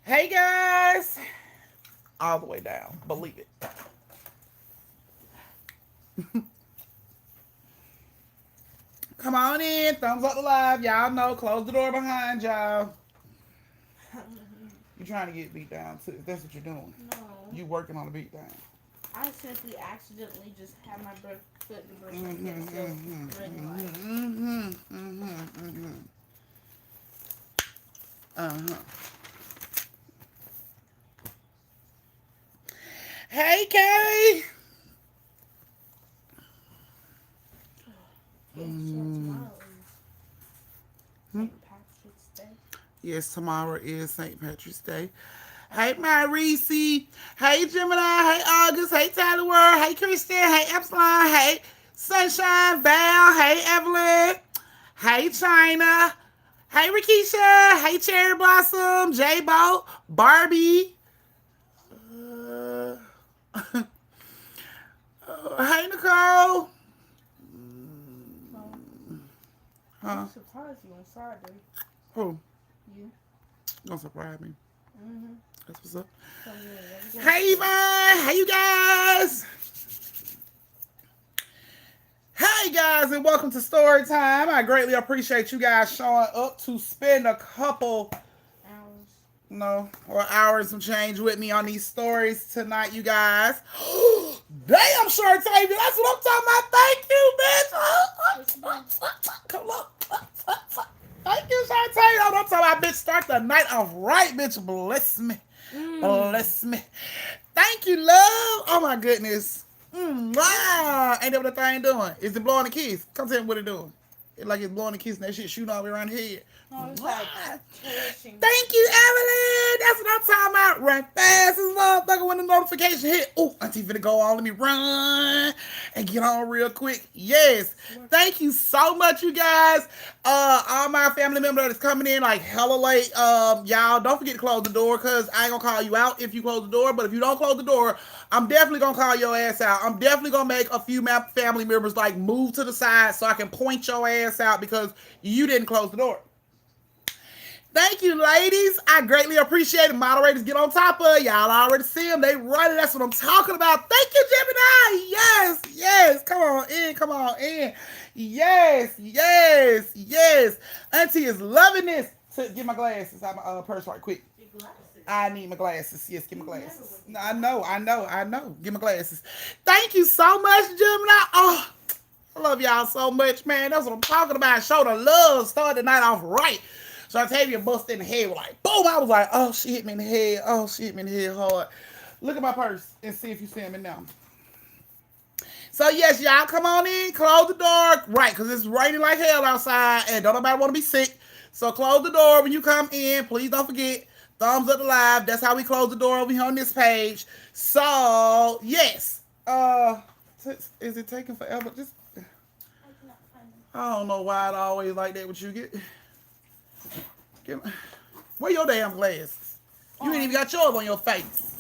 Hey guys, all the way down. Believe it. Come on in. Thumbs up the live. Y'all know. Close the door behind y'all. You trying to get beat down too. That's what you're doing. No. You working on the beat down. I simply accidentally just had my foot in the brush right Mm-hmm, there, so mm-hmm, ring light. mm-hmm, mm-hmm, mm-hmm. Uh-huh. Hey Kay. Yeah, so tomorrow is Hmm? St. Patrick's Day. Yes, tomorrow is St. Patrick's Day. Hey, my Reese. Hey, Gemini. Hey, August. Hey, Tyler World. Hey, Kristen. Hey, Epsilon. Hey, Sunshine. Val. Hey, Evelyn. Hey, China. Hey, Rakisha. Hey, Cherry Blossom. J-Bo. Barbie. Uh, hey, Nicole. So, Huh? I'm surprised you on Friday. Who? You. Don't surprise me. Mm-hmm. That's what's up. So, yeah, everyone's Hey, Yvonne. Hey, you guys. Hey guys, and welcome to Storytime. I greatly appreciate you guys showing up to spend a couple, hours. or hours some change with me on these stories tonight, you guys. Damn, sure, Tavia, that's what I'm talking about. Thank you, bitch. Come on. Thank you, Shantae. That's what I'm talking about, bitch. Start the night off right, bitch. Bless me. Bless me. Thank you, love. Oh my goodness. Wow. Ain't that what the thing doing? Is it blowing the kiss? Come tell me what it doing. It's like it's blowing the kiss and that shit shooting all the way around the head. No, it's like pushing. Thank you, Evelyn. That's what I'm talking about. Run fast as motherfucker when the notification hit. Oh, Auntie finna go on. Let me run and get on real quick. Yes. Thank you so much, you guys. All my family members that's coming in like hella late. Y'all don't forget to close the door because I ain't gonna call you out if you close the door. But if you don't close the door, I'm definitely gonna call your ass out. I'm definitely gonna make a few family members like move to the side so I can point your ass out because you didn't close the door. Thank you, ladies. I greatly appreciate it. Moderators get on top of it. Y'all already see them. They running. That's what I'm talking about. Thank you, Gemini. Yes, yes. Come on in. Come on in. Yes, yes, yes. Auntie is loving this. Get my glasses out of my purse right quick. Your glasses. I need my glasses. Yes, get my You never glasses. wear I know, I know, I know. Get my glasses. Thank you so much, Gemini. Oh, I love y'all so much, man. That's what I'm talking about. Show the love. Start the night off right. So Octavia busted in the head, like, boom. I was like, oh, she hit me in the head. Oh, she hit me in the head hard. Look at my purse and see if you see him in now. So, yes, y'all come on in. Close the door. Right, because it's raining like hell outside and don't nobody want to be sick. So, close the door when you come in. Please don't forget, thumbs up the live. That's how we close the door over here on this page. So, yes. Is it taking forever? Just, I don't know why it always like that with you. Where your damn glasses? You ain't even got yours on your face.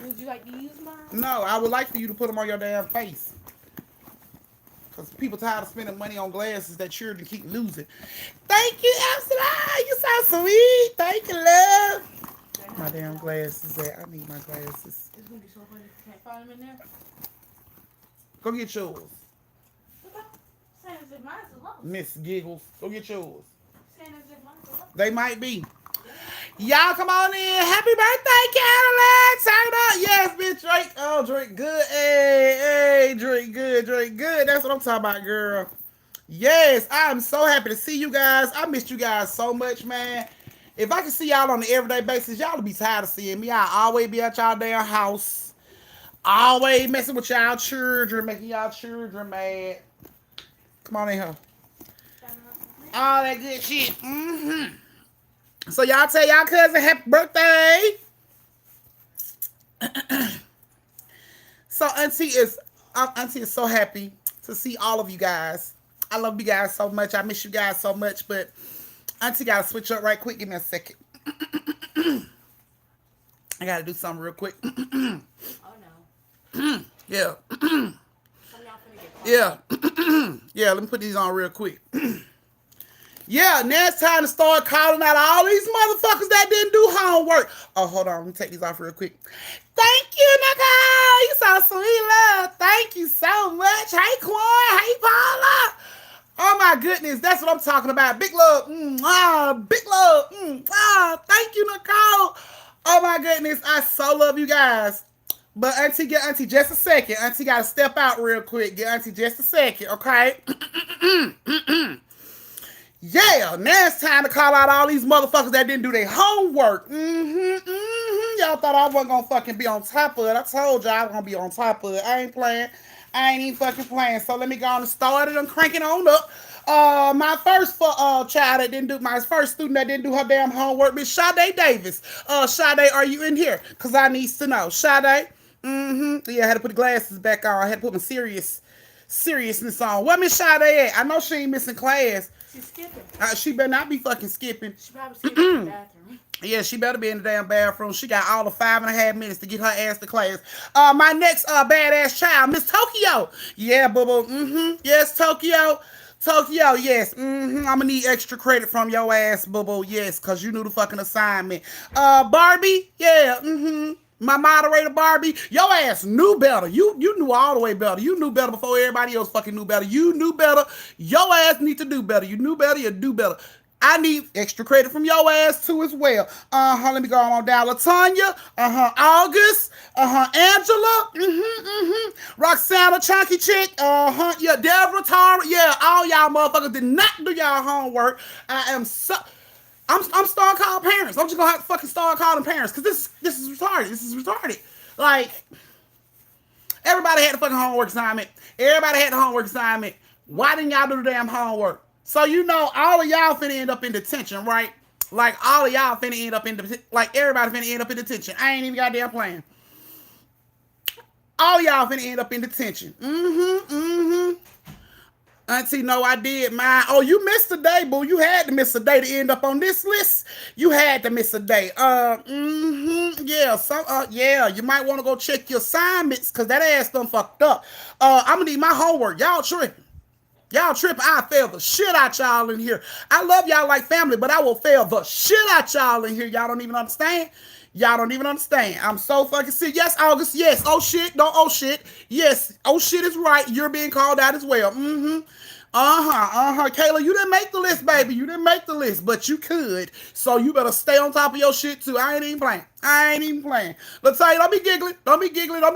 Would you like to use mine? No, I would like for you to put them on your damn face. Because people tired of spending money on glasses that children keep losing. Thank you, Epsilon. You so sweet. Thank you, love. My damn glasses there. I need my glasses. It's going to be so funny if you can't find them in there. Go get yours. Okay. Saying as if mine's a low. Miss Giggles. Go get yours. Saying as if mine's a low. They might be. Y'all come on in. Happy birthday, Cadillac. Turn up. Yes, bitch. Drake. Oh, Drake good. Hey, hey, Drake good. Drake good. That's what I'm talking about, girl. Yes, I'm so happy to see you guys. I missed you guys so much, man. If I could see y'all on an everyday basis, y'all would be tired of seeing me. I always be at y'all damn house. Always messing with y'all children, making y'all children mad. Come on in here. All that good shit. Mm-hmm. So y'all tell y'all cousin happy birthday. So Auntie is so happy to see all of you guys. I love you guys so much. I miss you guys so much, but Auntie gotta switch up right quick. Give me a second. I gotta do something real quick. Oh no. Yeah. Some y'all finna get Yeah. Yeah, let me put these on real quick. Yeah, now it's time to start calling out all these motherfuckers that didn't do homework. homework. Oh, hold on. Let me take these off real quick. Thank you, Nicole. You so sweet, love. Thank you so much. Hey, Quan. Hey, Paula. Oh my goodness, that's what I'm talking about. Big love, big love. Thank you, Nicole. Oh my goodness, I so love you guys. But Auntie, get Auntie just a second. Auntie got to step out real quick. Get Auntie just a second, okay? Yeah, now it's time to call out all these motherfuckers that didn't do their homework. Y'all thought I wasn't gonna fucking be on top of it. I told y'all I was gonna be on top of it. I ain't playing. I ain't even fucking playing. So let me go on and start it and crank it on up. My first child that didn't do, my first student that didn't do her damn homework, Miss Sade Davis. Sade, are you in here? Cause I needs to know. Sade. Yeah, I had to put the glasses back on. I had to put my seriousness on. What Miss Sade at? I know she ain't missing class. She's skipping. She better not be fucking skipping. She probably skipping in the bathroom. Yeah, she better be in the damn bathroom. She got all the 5.5 minutes to get her ass to class. My next badass child, Miss Tokyo. Yeah, boo-boo. Yes, Tokyo. Tokyo, yes. I'm gonna need extra credit from your ass, boo-boo. Yes, because you knew the fucking assignment. Barbie, yeah, My moderator, Barbie, your ass knew better. You knew all the way better. You knew better before everybody else fucking knew better. You knew better. Your ass need to do better. You knew better, you do better. I need extra credit from your ass too as well. Let me go on down. LaTanya, August, Angela, Roxana, Chunky Chick, yeah, Deborah, Tara, yeah, all y'all motherfuckers did not do y'all homework. I'm starting calling parents. I'm just gonna have to fucking start calling parents because this is retarded. This is retarded. Like, everybody had the fucking homework assignment. Everybody had the homework assignment. Why didn't y'all do the damn homework? So you know all of y'all finna end up in detention, right? Like all of y'all finna end up in like everybody finna end up in detention. I ain't even goddamn playing. All y'all finna end up in detention. Auntie, no, I did mine. Oh, you missed a day, boo. You had to miss a day to end up on this list. You had to miss a day. Yeah, you might want to go check your assignments because that ass done fucked up. I'm gonna need my homework. Y'all tripping. Y'all tripping. I fail the shit out y'all in here. I love y'all like family, but I will fail the shit out y'all in here. Y'all don't even understand. Y'all don't even understand. I'm so fucking sick. Yes, August. Yes. Oh shit. Don't oh shit. Yes. Oh shit is right. You're being called out as well. Kayla, you didn't make the list, baby. You didn't make the list, but you could. So you better stay on top of your shit too. I ain't even playing. Let's tell you, don't be giggling. Don't be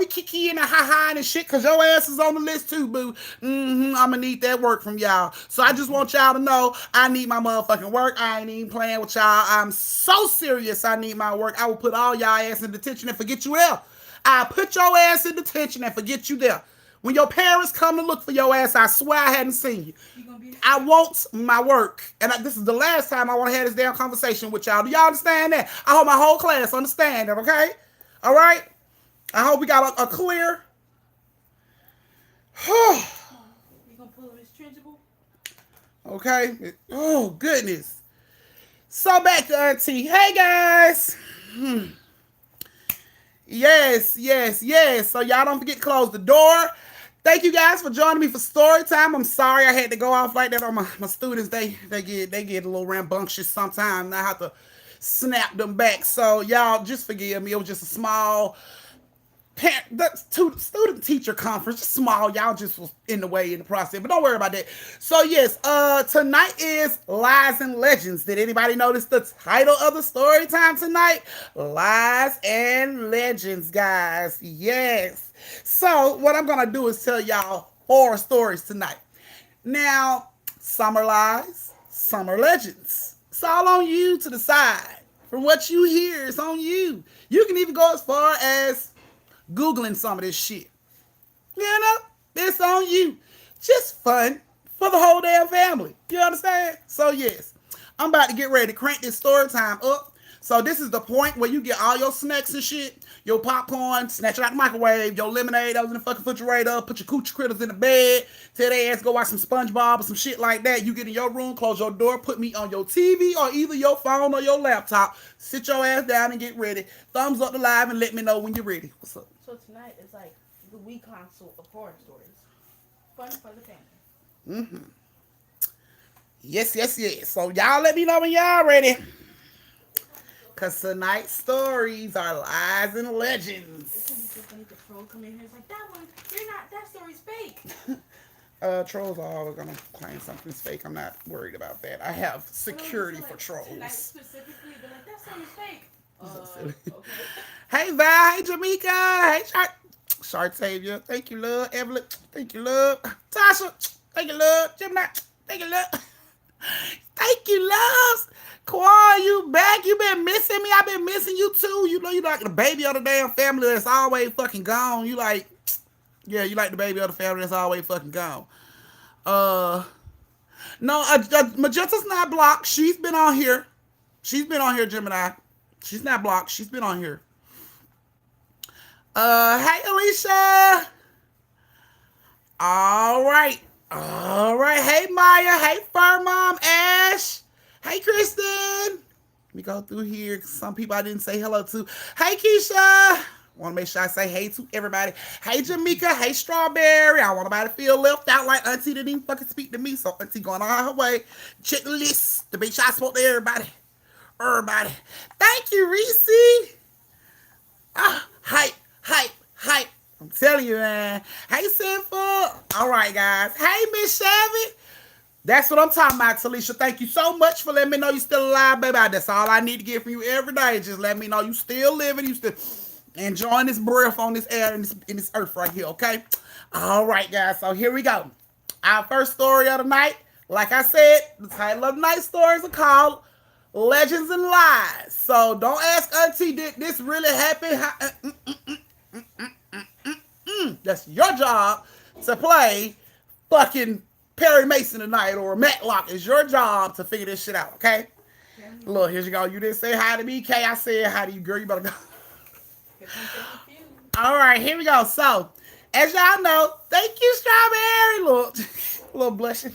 kikiing and ha-ha and shit, because your ass is on the list too, boo. I'm gonna need that work from y'all. So I just want y'all to know I need my motherfucking work. I ain't even playing with y'all. I'm so serious I need my work. I will put all y'all ass in detention and forget you there. I put your ass in detention and forget you there. When your parents come to look for your ass, I swear I hadn't seen you. I want my work. And this is the last time I want to have this damn conversation with y'all. Do y'all understand that? I hope my whole class understand that, okay? All right? I hope we got a clear... You gonna pull his trenchable? Okay. Oh, goodness. So back to Auntie. Hey, guys. Yes. So y'all don't forget to close the door. Thank you guys for joining me for story time. I'm sorry I had to go off like that on my students. They get a little rambunctious sometimes. I have to snap them back. So y'all just forgive me. It was just a small student teacher conference, just small. Y'all just was in the way in the process, but don't worry about that. So yes, tonight is Lies and Legends. Did anybody notice the title of the story time tonight? Lies and Legends, guys. Yes. So what I'm gonna do is tell y'all horror stories tonight. Now, some are lies, some are legends. It's all on you to decide. From what you hear, it's on you. You can even go as far as Googling some of this shit. You know, it's on you. Just fun for the whole damn family. You understand? So yes, I'm about to get ready to crank this story time up. So this is the point where you get all your snacks and shit, your popcorn, snatch it out the microwave, your lemonade that was in the fucking refrigerator, put your coochie critters in the bed, tell their ass go watch some SpongeBob or some shit like that. You get in your room, close your door, put me on your TV or either your phone or your laptop. Sit your ass down and get ready. Thumbs up the live and let me know when you're ready. What's up? So tonight is like the week console of horror stories. Fun for the family. Yes. So y'all let me know when y'all ready. Because tonight's stories are lies and It's gonna be legends. so funny if the troll come in here. It's like that one. You're not. That story's fake. Trolls are always gonna claim something's fake. I'm not worried about that. I have But no, just security feel for like tonight trolls. specifically, they're like that story's fake. So silly. Okay. Hey Val, hey Jamaica, hey Shartavia, thank you, love. Evelyn, thank you, love. Tasha, thank you, love. Gemini, thank you, love. Thank you, loves. Quan, you back? You been missing me? I've been missing you too. You know you like the baby of the damn family that's always fucking gone. You like, yeah, you like the baby of the family that's always fucking gone. Uh, no, Magenta's not blocked. She's been on here. She's been on here, Gemini. She's not blocked. She's been on here. Hey Alicia. All right. All right. Hey Maya. Hey Fur Mom Ash. Hey Kristen. Let me go through here. Some people I didn't say hello to. Hey Keisha. Want to make sure I say hey to everybody. Hey Jamaica. Hey Strawberry. I want nobody to feel left out like Auntie didn't even fucking speak to me. So Auntie going on her way. Check the list to make sure I spoke to everybody. Everybody. Thank you, Reese. Hype, hype, hype. I'm telling you, man. Hey, Sinful. All right, guys. Hey, Miss Shabby. That's what I'm talking about, Talisha. Thank you so much for letting me know you still alive, baby. That's all I need to get from you every day. Just let me know you still living. You still enjoying this breath on this air and in this earth right here, okay? All right, guys. So here we go. Our first story of the night. Like I said, the title of the night stories are called Legends and Lies. So don't ask Auntie, did this really happen? That's your job to play fucking Perry Mason tonight or Matlock. It's your job to figure this shit out, okay? Look, here you go. You didn't say hi to me, Kay. I said hi to you, girl. You better go. All right, here we go. So, as y'all know, thank you, Strawberry. Look, a little blushing.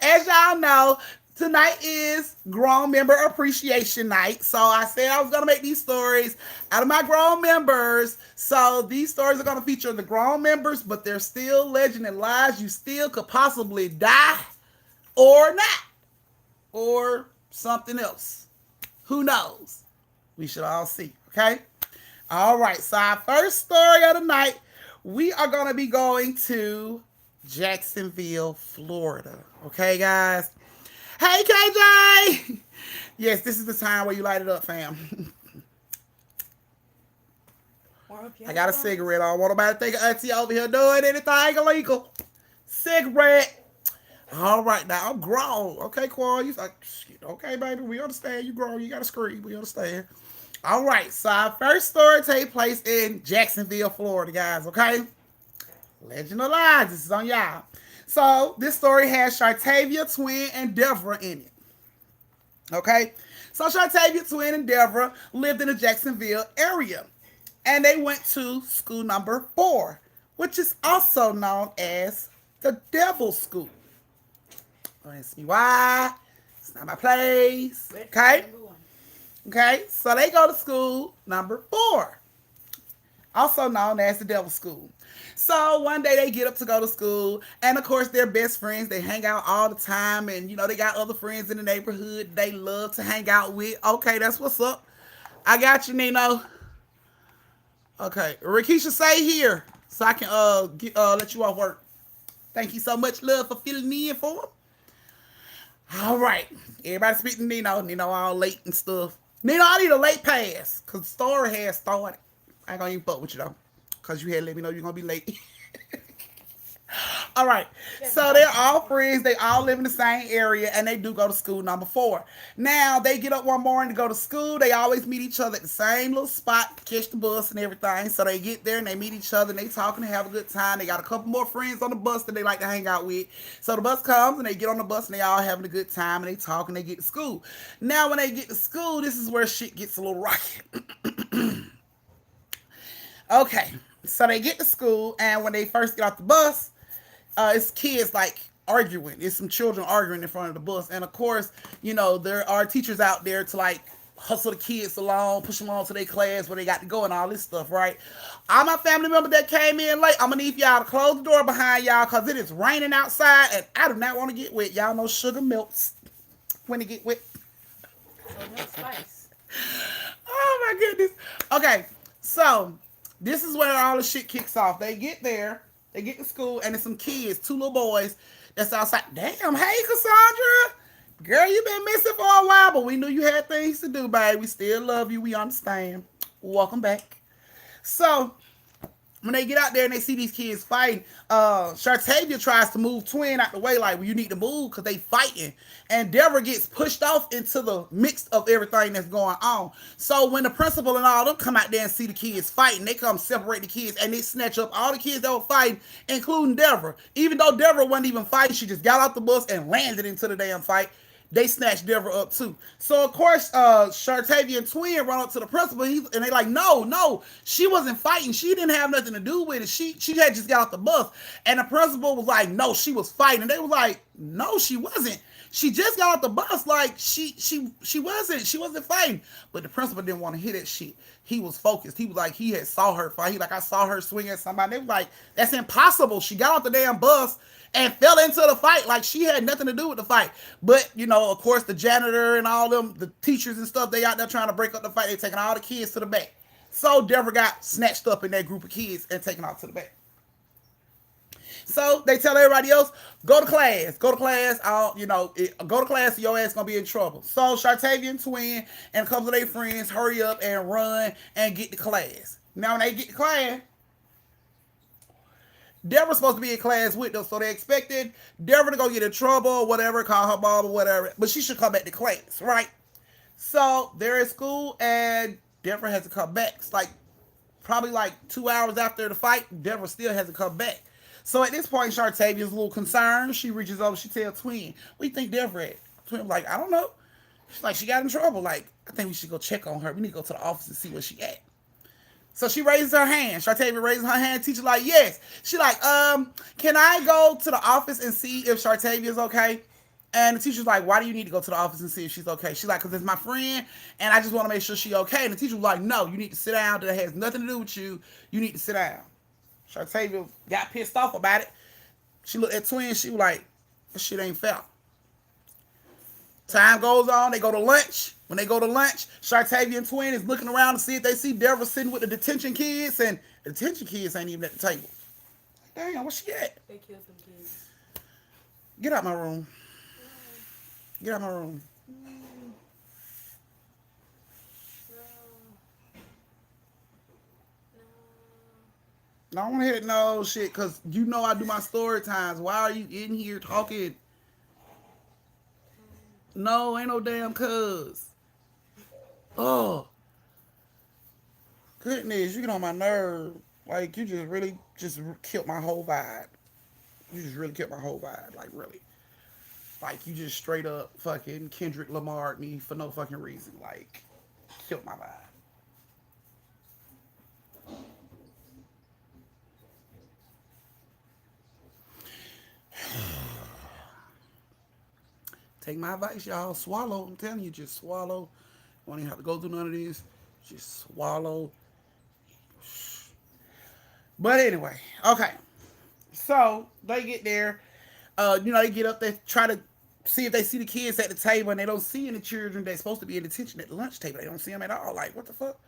As y'all know, tonight is Grown Member Appreciation Night. So I said I was going to make these stories out of my grown members. So these stories are going to feature the grown members, but they're still legend and lies. You still could possibly die or not, or something else. Who knows? We should all see, okay? All right, so our first story of the night, we are going to be going to Jacksonville, Florida. Okay, guys? Hey, KJ! Yes, this is the time where you light it up, fam. I got a cigarette. I don't want nobody to think Auntie over here doing anything illegal. Cigarette. All right, now I'm grown. Okay, Quan, you like, okay, baby, we understand. You grown. You got to scream. We understand. All right, so our first story takes place in Jacksonville, Florida, guys, okay? Legend of Lies, this is on y'all. So, this story has Shartavia, Twin, and Deborah in it. Okay? So, Shartavia, Twin, and Deborah lived in the Jacksonville area. And they went to school number 4, which is also known as the Devil's School. Don't ask me why. It's not my place. Okay? Okay, so they go to school number 4, also known as the Devil's School. So one day they get up to go to school, and of course they're best friends. They hang out all the time, and you know they got other friends in the neighborhood they love to hang out with. Okay, that's what's up. I got you, Nino. Okay, Rakisha, say here so I can let you off work. Thank you so much, love, for filling me in for him. All right, everybody speak to Nino. Nino all late and stuff. Nino, I need a late pass because the story has started. I ain't gonna even fuck with you though, because you had to let me know you're gonna be late. All right, so they're all friends. They all live in the same area, and they do go to school number 4. Now they get up one morning to go to school. They always meet each other at the same little spot, catch the bus and everything. So they get there and they meet each other and they talking and have a good time. They got a couple more friends on the bus that they like to hang out with. So the bus comes and they get on the bus and they all having a good time and they talk and they get to school. Now when they get to school, this is where shit gets a little rocky. Okay, so they get to school, and when they first get off the bus, it's kids like arguing. It's some children arguing in front of the bus, and of course, you know there are teachers out there to like hustle the kids along, push them on to their class where they got to go and all this stuff, right? All my family members that came in late, I'm gonna need y'all to close the door behind y'all because it is raining outside, and I do not want to get wet. Y'all know sugar melts when it get wet. Oh, no spice. Oh my goodness. Okay, so this is where all the shit kicks off. They get there, they get to school, and there's some kids, two little boys that's outside. Damn, hey Cassandra. Girl, you been missing for a while, but we knew you had things to do, babe. We still love you. We understand. Welcome back. So when they get out there and they see these kids fighting, Shartavia tries to move Twin out the way, like, well, you need to move because they fighting. And Deborah gets pushed off into the mix of everything that's going on. So when the principal and all them come out there and see the kids fighting, they come separate the kids and they snatch up all the kids that were fighting, including Deborah. Even though Deborah wasn't even fighting, she just got off the bus and landed into the damn fight. They snatched Deborah up too. So of course, Shartavia and Twin run up to the principal, and they like, no, she wasn't fighting. She didn't have nothing to do with it. She had just got off the bus, and the principal was like, no, she was fighting. And they were like, no, she wasn't. She just got off the bus. Like she wasn't fighting. But the principal didn't want to hear that shit. He was focused. He was like, he had saw her fight. He like, I saw her swing at somebody. They were like, that's impossible. She got off the damn bus and fell into the fight like she had nothing to do with the fight. But, you know, of course, the janitor and all them, the teachers and stuff, they out there trying to break up the fight. They taking all the kids to the back. So Deborah got snatched up in that group of kids and taken out to the back. So they tell everybody else, go to class. Go to class. Go to class or your ass going to be in trouble. So Shartavia and Twin and a couple of their friends hurry up and run and get to class. Now when they get to class, Deborah's supposed to be in class with them, so they expected Deborah to go get in trouble or whatever, call her mom or whatever, but she should come back to class, right? So they're at school and Deborah has to come back. It's like probably like 2 hours after the fight, Deborah still hasn't come back. So at this point, Shartavia's a little concerned. She reaches over, she tells Twin, what do you think Deborah at? Twin was like, I don't know. She's like, she got in trouble. Like, I think we should go check on her. We need to go to the office and see where she at. So she raises her hand. Shartavia raises her hand. Teacher like, yes. She like, can I go to the office and see if Shartavia is okay? And the teacher's like, why do you need to go to the office and see if she's okay? She's like, because it's my friend, and I just want to make sure she's okay. And the teacher was like, no, you need to sit down. That has nothing to do with you. You need to sit down. Shartavia got pissed off about it. She looked at Twin. She was like, this shit ain't fair. Time goes on. They go to lunch. When they go to lunch, Shartavia and Twin is looking around to see if they see Deborah sitting with the detention kids, and the detention kids ain't even at the table. Damn, where she at? They killed some kids. Get out my room. Get out my room. No, I don't want to hear no shit, because you know I do my story times. Why are you in here talking? No, ain't no damn cuz. Oh. Goodness, you get on my nerve. Like, you just really just killed my whole vibe. You just really killed my whole vibe. Like, really. Like, you just straight up fucking Kendrick Lamar'd me for no fucking reason. Like, killed my vibe. Take my advice, y'all. Swallow. I'm telling you, just swallow. You won't even have to go through none of this. Just swallow. But anyway, okay. So they get there. They get up there, try to see if they see the kids at the table, and they don't see any children that's supposed to be in detention at the lunch table. They don't see them at all. Like, what the fuck?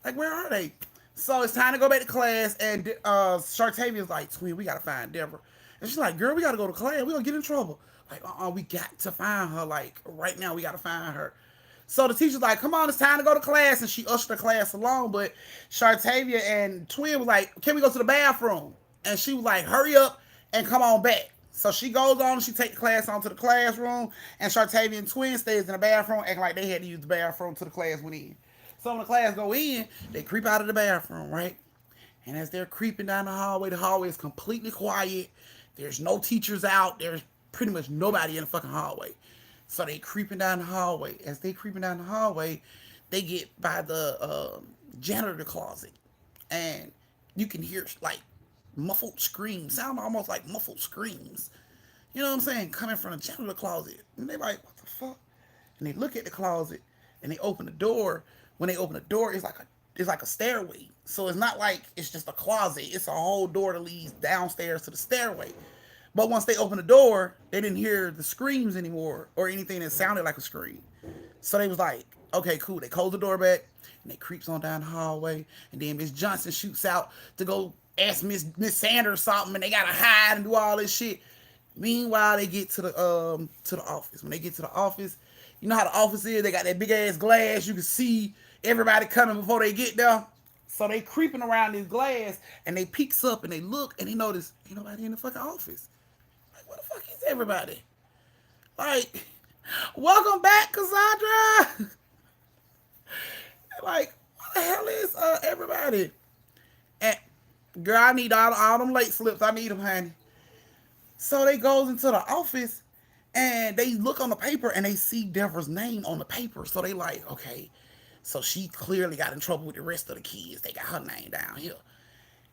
Like, where are they? So it's time to go back to class, and Shartavia's like, Twin, we gotta find Deborah. And she's like, girl, we gotta go to class. We gonna get in trouble. Like, we got to find her. Like, right now, we gotta find her. So the teacher's like, come on, it's time to go to class. And she ushered the class along. But Shartavia and Twin was like, can we go to the bathroom? And she was like, hurry up and come on back. So she goes on, she takes the class onto the classroom, and Shartavia and Twin stays in the bathroom, acting like they had to use the bathroom till the class went in. So when the class go in, they creep out of the bathroom, right? And as they're creeping down the hallway is completely quiet. There's no teachers out. There's pretty much nobody in the fucking hallway. So they creeping down the hallway. As they creeping down the hallway, they get by the janitor closet. And you can hear, like, muffled screams. Sound almost like muffled screams. You know what I'm saying? Coming from the janitor closet. And they like, what the fuck? And they look at the closet, and they open the door. When they open the door, it's like a stairway. So it's not like it's just a closet. It's a whole door that leads downstairs to the stairway. But once they opened the door, they didn't hear the screams anymore or anything that sounded like a scream. So they was like, Okay, cool. They close the door back and they creeps on down the hallway. And then Miss Johnson shoots out to go ask Miss Sanders something, and they gotta hide and do all this shit. Meanwhile, they get to the office. When they get to the office, you know how the office is. They got that big ass glass. You can see everybody coming before they get there. So they creeping around this glass, and they peeks up and they look and they notice ain't nobody in the fucking office. Like, where the fuck is everybody? Like, welcome back, Cassandra. Like, what the hell is everybody? And girl, I need all them late slips. I need them, honey. So they goes into the office and they look on the paper and they see Deborah's name on the paper. So they like, okay, so she clearly got in trouble with the rest of the kids. They got her name down here.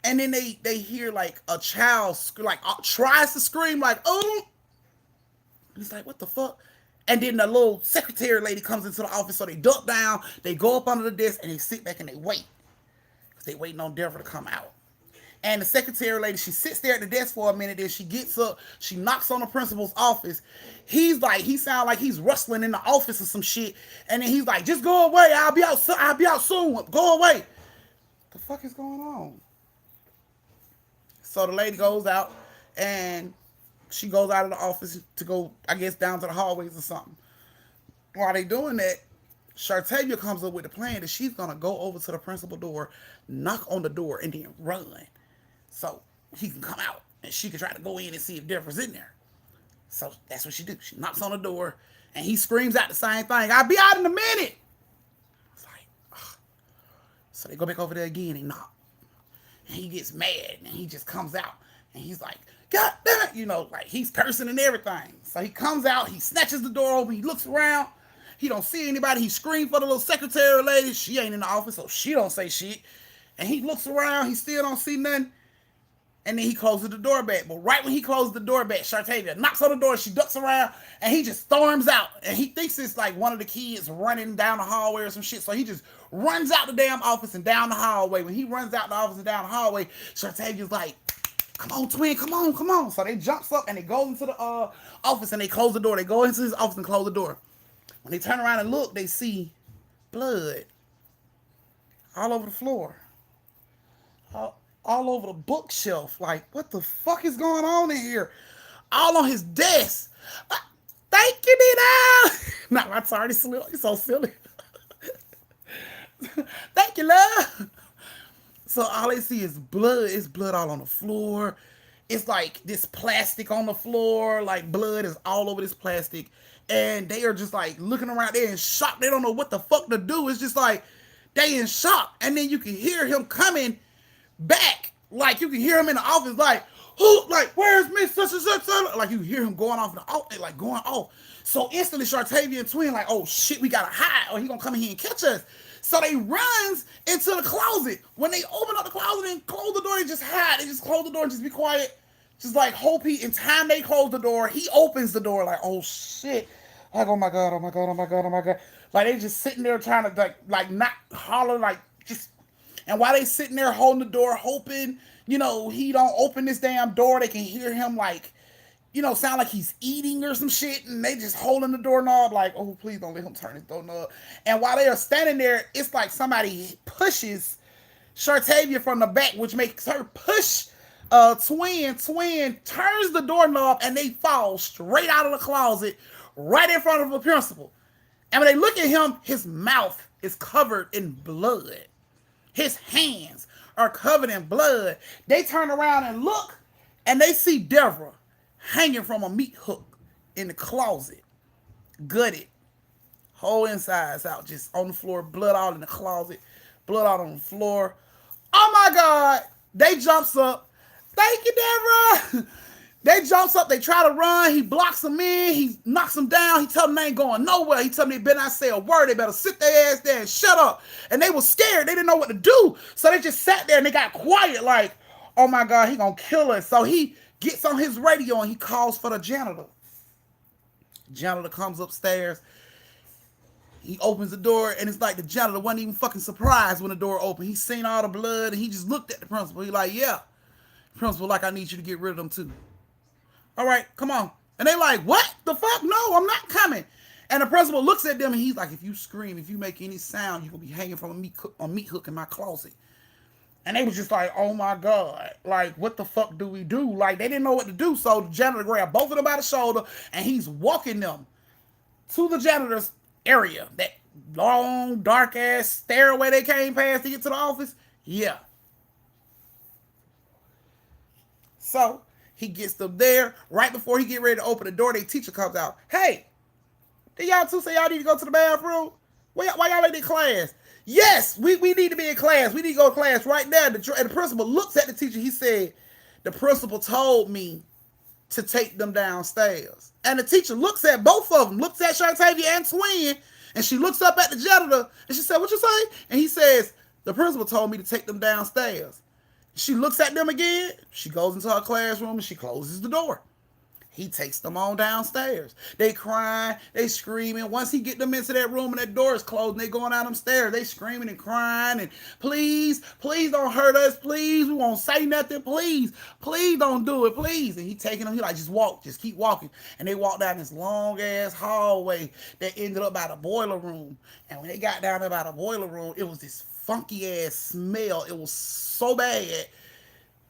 And then they hear like a child like tries to scream like, oh. And it's like, what the fuck? And then the little secretary lady comes into the office. So they duck down, they go up under the desk and they sit back and they wait. Because they waiting on Deborah to come out. And the secretary lady, she sits there at the desk for a minute. Then she gets up. She knocks on the principal's office. He's like, he sounds like he's rustling in the office or some shit. And then he's like, just go away. I'll be out soon. Go away. The fuck is going on? So the lady goes out and she goes out of the office to go, I guess, down to the hallways or something. While they doing that, Shartavia comes up with the plan that she's going to go over to the principal door, knock on the door, and then run. So he can come out and she can try to go in and see if Deborah's in there. So that's what she do. She knocks on the door and he screams out the same thing. I'll be out in a minute. It's like, ugh. So they go back over there again and knock. And he gets mad and he just comes out and he's like, God damn it. You know, like he's cursing and everything. So he comes out, he snatches the door open, he looks around. He don't see anybody. He screamed for the little secretary lady. She ain't in the office, so she don't say shit. And he looks around. He still don't see nothing. And then he closes the door back. But right when he closes the door back, Shartavia knocks on the door. She ducks around, and he just storms out. And he thinks it's like one of the kids running down the hallway or some shit. So he just runs out the damn office and down the hallway. When he runs out the office and down the hallway, Shartavia's like, come on, twin, come on, come on. So they jumps up, and they go into the office, and they close the door. They go into his office and close the door. When they turn around and look, they see blood all over the floor. All over the bookshelf. Like, what the fuck is going on in here? All on his desk. Thank you, Nina. Nah, I'm sorry, it's so silly. Thank you, love. So all they see is blood. It's blood all on the floor. It's like this plastic on the floor. Like blood is all over this plastic. And they are just like looking around there in shock. They don't know what the fuck to do. It's just like they in shock. And then you can hear him coming back. Like you can hear him in the office like, who, like, where's Miss such and such? Like you hear him going off in the office, like going off. So instantly Shartavia and Twin like, oh shit, we gotta hide or he gonna come in here and catch us. So they runs into the closet. When they open up the closet and close the door, they just hide. They just close the door and just be quiet. Just like hope he, in time they close the door, he opens the door like, oh shit. Like, oh my God, oh my God, oh my God, oh my God. Like they just sitting there trying to like not holler, like just, and while they sitting there holding the door, hoping, you know, he don't open this damn door, they can hear him like, you know, sound like he's eating or some shit, and they just holding the doorknob like, oh, please don't let him turn his doorknob. And while they are standing there, it's like somebody pushes Shartavia from the back, which makes her push Twin. Twin turns the doorknob, and they fall straight out of the closet right in front of the principal. And when they look at him, his mouth is covered in blood. His hands are covered in blood. They turn around and look, and they see Deborah hanging from a meat hook in the closet, gutted, whole insides out, just on the floor, blood all in the closet, blood out on the floor. Oh my God! They jumps up. Thank you, Deborah. They jumps up. They try to run. He blocks them in. He knocks them down. He tell them they ain't going nowhere. He tell them they better not say a word. They better sit their ass there and shut up. And they were scared. They didn't know what to do. So they just sat there and they got quiet like, oh my God, he gonna kill us. So he gets on his radio and he calls for the janitor. Janitor comes upstairs. He opens the door and it's like the janitor wasn't even fucking surprised when the door opened. He seen all the blood and he just looked at the principal. He like, yeah. Principal, like, I need you to get rid of them too. All right, come on. And they like, what the fuck? No, I'm not coming. And the principal looks at them and he's like, if you scream, if you make any sound, you're going to be hanging from a meat hook in my closet. And they was just like, oh my God, like, what the fuck do we do? Like, they didn't know what to do. So the janitor grabbed both of them by the shoulder and he's walking them to the janitor's area. That long, dark ass stairway they came past to get to the office. Yeah. So he gets them there. Right before he get ready to open the door, their teacher comes out. Hey, did y'all two say y'all need to go to the bathroom? Why y'all ain't in class? Yes, we need to be in class. We need to go to class right now. And the principal looks at the teacher. He said, the principal told me to take them downstairs. And the teacher looks at both of them, looks at Shartavia and Twin, and she looks up at the janitor, and she said, what you say? And he says, the principal told me to take them downstairs. She looks at them again. She goes into her classroom, and she closes the door. He takes them on downstairs. They crying, they screaming. Once he get them into that room and that door is closed and they going down them stairs, they screaming and crying and please don't hurt us, please. We won't say nothing, please don't do it, please. And he taking them, he like, just walk, just keep walking. And they walk down this long ass hallway that ended up by the boiler room. And when they got down there by the boiler room, it was this funky ass smell. It was so bad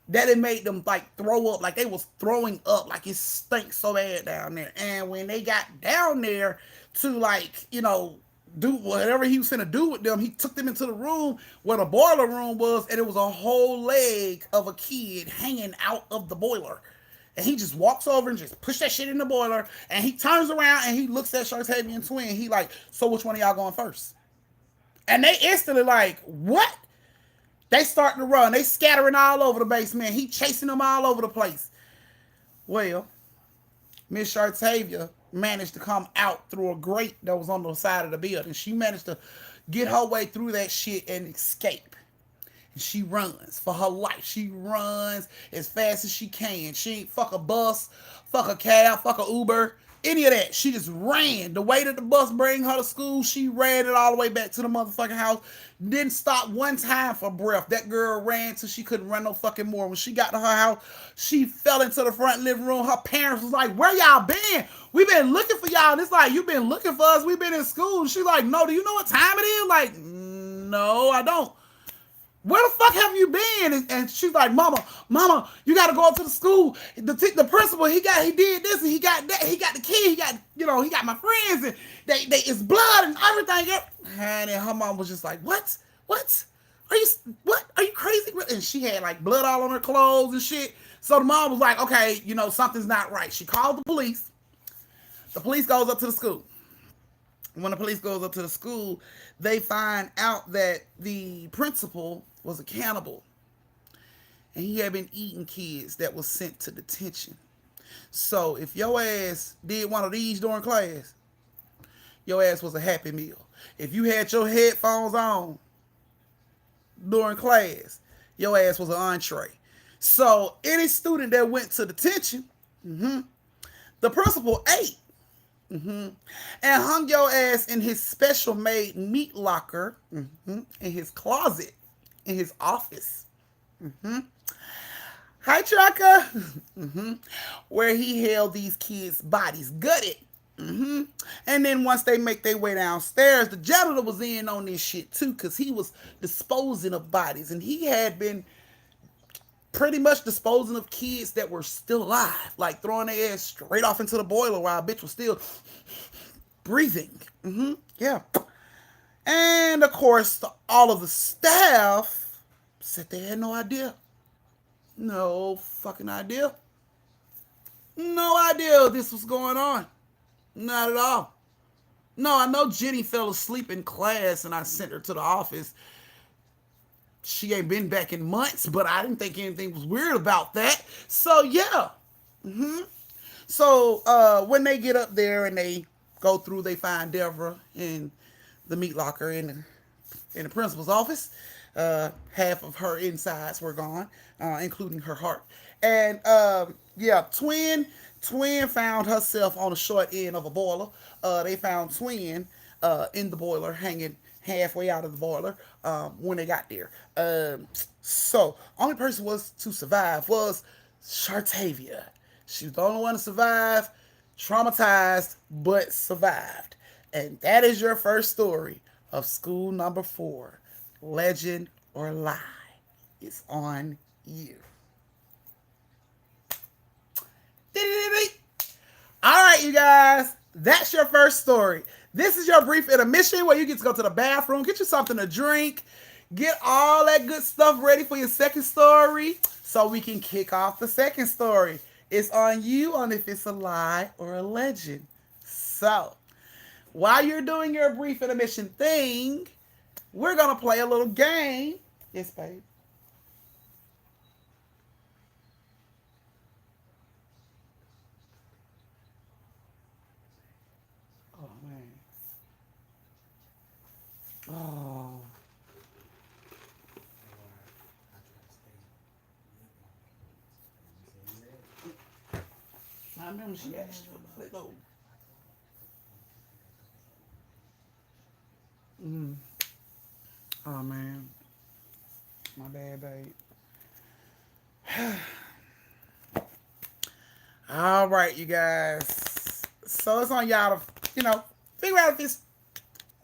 that it made them like throw up, like they was throwing up, like it stank so bad down there. And when they got down there to like, do whatever he was finna do with them, he took them into the room where the boiler room was, and it was a whole leg of a kid hanging out of the boiler. And he just walks over and just push that shit in the boiler, and he turns around and he looks at Shartavia and Twin. He like, so which one of y'all going first? And they instantly like, what? They starting to run. They scattering all over the basement. He chasing them all over the place. Well, Miss Shartavia managed to come out through a grate that was on the side of the building. She managed to get her way through that shit and escape. And she runs for her life. She runs as fast as she can. She ain't fuck a bus, fuck a cab, fuck a Uber, any of that. She just ran. The way that the bus bring her to school, she ran it all the way back to the motherfucking house. Didn't stop one time for breath. That girl ran till she couldn't run no fucking more. When she got to her house, she fell into the front living room. Her parents was like, where y'all been? We been looking for y'all. And it's like, you been looking for us. We been in school. She's like, no, do you know what time it is? Like, no, I don't. Where the fuck have you been? And she's like, mama, you got to go up to the school. The principal, he did this and he got that. He got the kid. He got, he got my friends and they it's blood and everything. And her mom was just like, what? Are you crazy? And she had like blood all on her clothes and shit. So the mom was like, okay, something's not right. She called the police. The police goes up to the school. When the police goes up to the school, they find out that the principal was a cannibal. And he had been eating kids that was sent to detention. So if your ass did one of these during class, your ass was a Happy Meal. If you had your headphones on during class, your ass was an entree. So any student that went to detention, the principal ate. And hung your ass in his special made meat locker, in his closet, in his office. Hi, Trucker. Where he held these kids' bodies gutted. And then once they make their way downstairs, the janitor was in on this shit too, because he was disposing of bodies, and he had been pretty much disposing of kids that were still alive, like throwing their ass straight off into the boiler while a bitch was still breathing. Yeah. And of course, all of the staff said they had no idea. No fucking idea. No idea this was going on. Not at all. No, I know Jenny fell asleep in class and I sent her to the office. She ain't been back in months, but I didn't think anything was weird about that. So, yeah. So, when they get up there and they go through, they find Deborah in the meat locker in the principal's office. Half of her insides were gone, including her heart. And, Twin found herself on the short end of a boiler. They found Twin in the boiler, hanging halfway out of the boiler when they got there. So only person was to survive was Shartavia. She was the only one to survive, traumatized, but survived. And that is your first story of school number 4. Legend or lie. It's on you. All right, you guys. That's your first story. This is your brief intermission where you get to go to the bathroom, get you something to drink, get all that good stuff ready for your second story so we can kick off the second story. It's on you on if it's a lie or a legend. So, while you're doing your brief intermission thing, we're going to play a little game. Yes, babe. Oh, man. Oh. I remember she asked you to play. Mm. Oh, man. My bad, babe. All right, you guys. So it's on y'all to, figure out if it's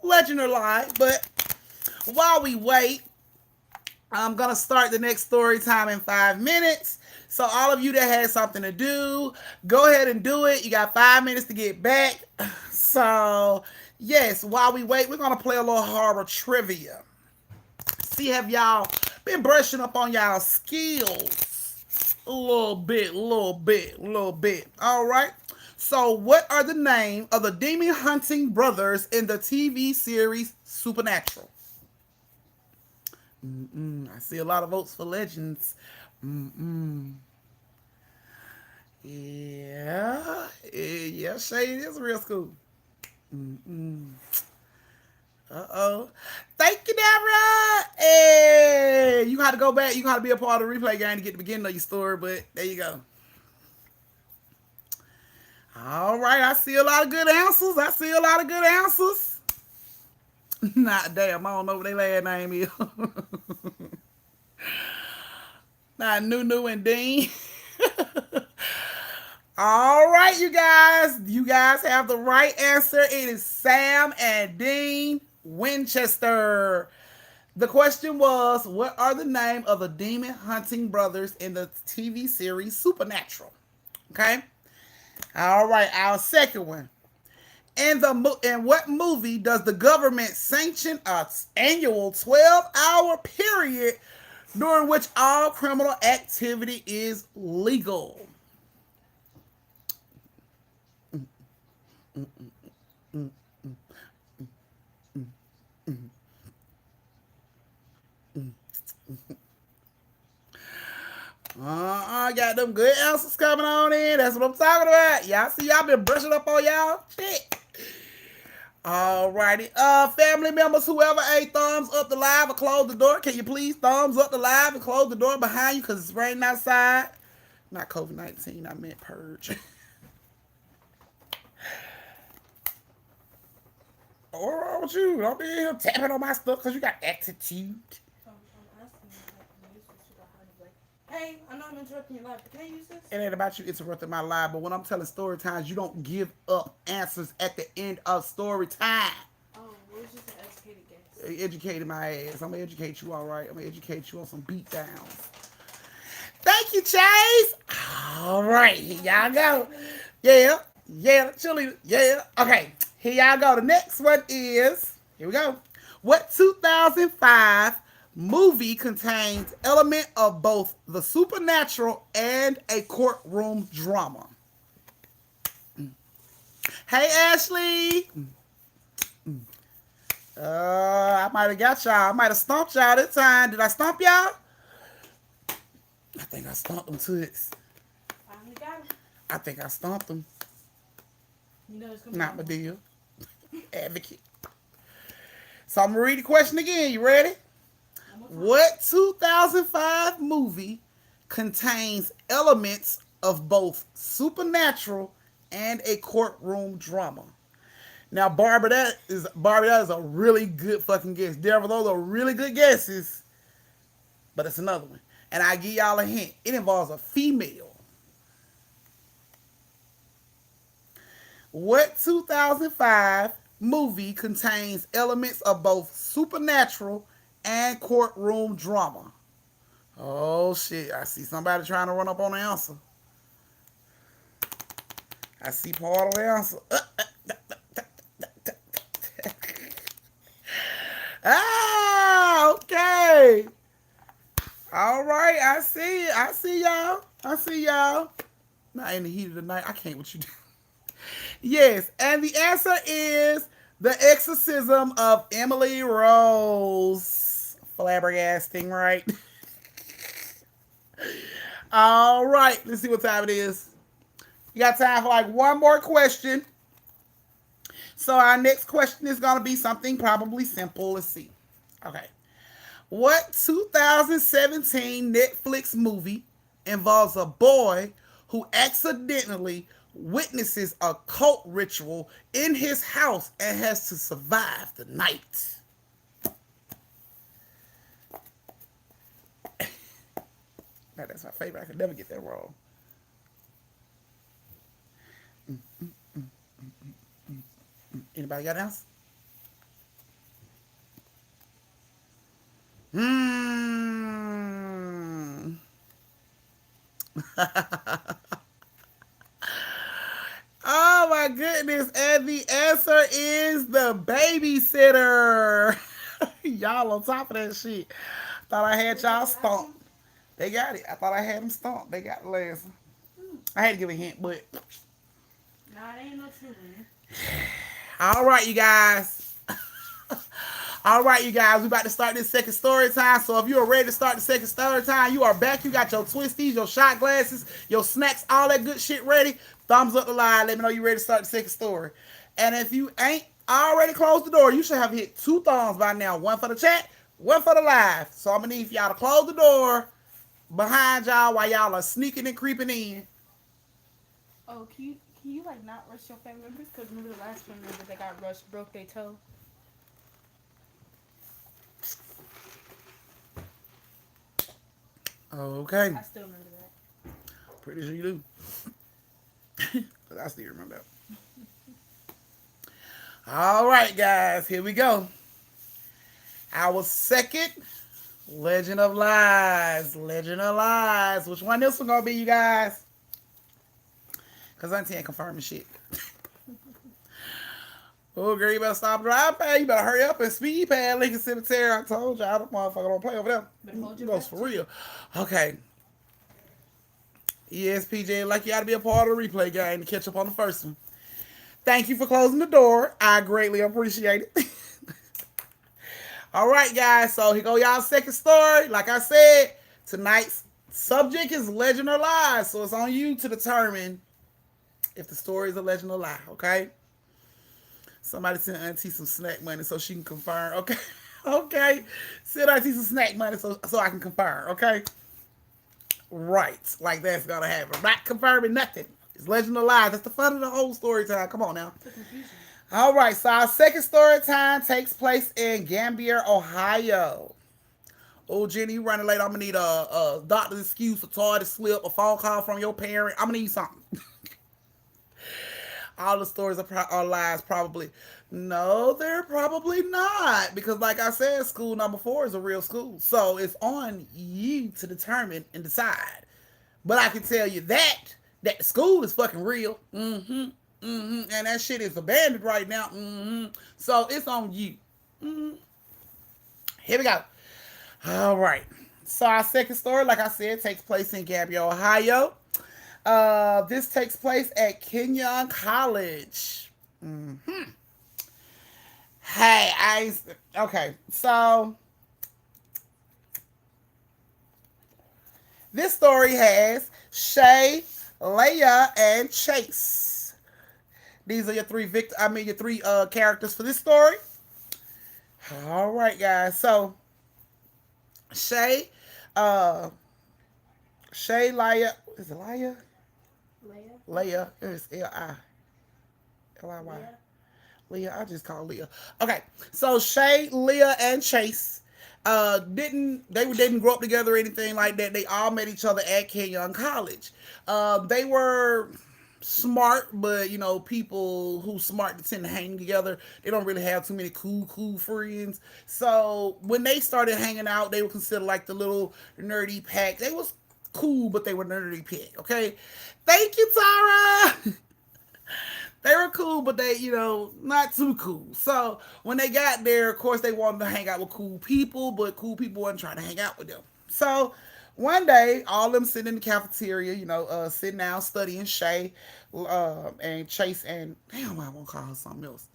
legend or lie. But while we wait, I'm going to start the next story time in 5 minutes. So all of you that had something to do, go ahead and do it. You got 5 minutes to get back. So, yes, while we wait, we're going to play a little horror trivia. See, have y'all been brushing up on y'all skills? A little bit, little bit, little bit. All right. So, what are the name of the demon hunting brothers in the TV series Supernatural? I see a lot of votes for legends. Yeah, yeah, Shade is real school. Uh-oh. Thank you, Deborah. Hey, you got to go back. You got to be a part of the replay game to get the beginning of your story, but there you go. All right, I see a lot of good answers. Not damn, I don't know what their last name is. Not Nunu and Dean. All right, you guys. You guys have the right answer. It is Sam and Dean Winchester. The question was, what are the name of the demon hunting brothers in the TV series Supernatural? Okay. All right, our second one. In what movie does the government sanction an annual 12-hour period during which all criminal activity is legal? Got them good answers coming on in. That's what I'm talking about. Y'all see, y'all been brushing up on y'all shit. Alrighty. Family members, whoever ate thumbs up the live or close the door, can you please thumbs up the live and close the door behind you because it's raining outside? Not COVID-19, I meant purge. What's wrong with you? Don't be here tapping on my stuff because you got attitude. I'm asking you how to use this. You got how to like, hey, I know I'm interrupting your life, but can I use this? It ain't about you interrupting my live, but when I'm telling story times, you don't give up answers at the end of story time. Oh, well, it's just an educated guess. Educated my ass. I'm gonna educate you, all right. I'm gonna educate you on some beat downs. Thank you, Chase. All right, here y'all go. Yeah, chili. Yeah. Okay, here y'all go. The next one is, here we go. What 2005 movie contains element of both the supernatural and a courtroom drama? Hey, Ashley. I might have got y'all. I might have stumped y'all this time. Did I stump y'all? I think I stumped them toots. Finally got him. I think I stumped them. You know it's gonna Not my deal. Advocate. So I'm going to read the question again. You ready? What 2005 movie contains elements of both supernatural and a courtroom drama? Now, Barbara, that is a really good fucking guess. Devil, those are really good guesses, but it's another one. And I give y'all a hint. It involves a female. What 2005 movie contains elements of both supernatural and courtroom drama? Oh shit, I see somebody trying to run up on the answer. I see part of the answer. Okay. All right, I see it. I see y'all. I see y'all. Not in the heat of the night. I can't what you do. Yes, and the answer is The Exorcism of Emily Rose. Flabbergasting, right? All right, let's see what time it is. You got time for like one more question. So our next question is going to be something probably simple. Let's see. Okay. What 2017 Netflix movie involves a boy who accidentally witnesses a cult ritual in his house and has to survive the night? That's my favorite. I could never get that wrong. Anybody got an answer? Hmm. Oh my goodness. And the answer is The Babysitter. Y'all on top of that shit. Thought I had y'all stumped. They got it. I thought I had them stumped. They got the last one. I had to give a hint, but. Nah, it ain't no true winner. All right, you guys. All right, you guys. We about to start this second story time. So if you are ready to start the second story time, you are back. You got your twisties, your shot glasses, your snacks, all that good shit ready. Thumbs up the line. Let me know you ready to start the second story. And if you ain't already closed the door, you should have hit 2 thumbs by now. One for the chat, one for the live. So I'm gonna need y'all to close the door behind y'all while y'all are sneaking and creeping in. Oh, can you like not rush your family members? Because remember the last family member that got rushed broke their toe? Okay. I still remember that. Pretty sure you do. But I still remember that. All right, guys. Here we go. Our second Legend of Lies. Legend of Lies. Which one this one gonna be, you guys? Because Auntie ain't confirming shit. Oh, girl, you better stop driving pad. You better hurry up and speed pad Lincoln Cemetery. I told y'all, the motherfucker don't play over there. Hold your Goes breath, for real. Okay. ESPJ, like you ought to be a part of the replay game to catch up on the first one. Thank you for closing the door. I greatly appreciate it. All right, guys. So here go y'all's second story. Like I said, tonight's subject is legend or lie. So it's on you to determine if the story is a legend or lie. Okay. Somebody send Auntie some snack money so she can confirm. Okay. Okay. Send Auntie some snack money so I can confirm. Okay. Right. Like that's gonna happen. Not confirming nothing. It's legend or lie. That's the fun of the whole story time. Come on now. All right, so our second story time takes place in Gambier, Ohio. Oh, Jenny, you running late. I'm going to need a doctor's excuse, a toilet slip, a phone call from your parent. I'm going to need something. All the stories are lies, probably. No, they're probably not. Because, like I said, school number 4 is a real school. So it's on you to determine and decide. But I can tell you that the school is fucking real. Mm-hmm. Mm-hmm. And that shit is abandoned right now. Mm-hmm. So it's on you. Mm-hmm. Here we go. All right. So our second story, like I said, takes place in Gabriel, Ohio. This takes place at Kenyon College. Mm-hmm. Hey, okay. So this story has Shay, Leia, and Chase. These are your three characters for this story. All right, guys. So Shay, Leia, is it Leia? Leia. It's L-I-Y. Leah, I just call Leah. Okay, so Shay, Leah, and Chase didn't grow up together or anything like that. They all met each other at Kenyon College. They were smart, but people who smart to tend to hang together. They don't really have too many cool friends. So when they started hanging out, they were considered like the little nerdy pack. They was cool, but they were nerdy pack. Okay, thank you, Tara. They were cool, but they, not too cool. So when they got there, of course, they wanted to hang out with cool people, but cool people wasn't trying to hang out with them. So one day, all of them sitting in the cafeteria, sitting down studying Shay, and Chase, and damn, I won't call her something else.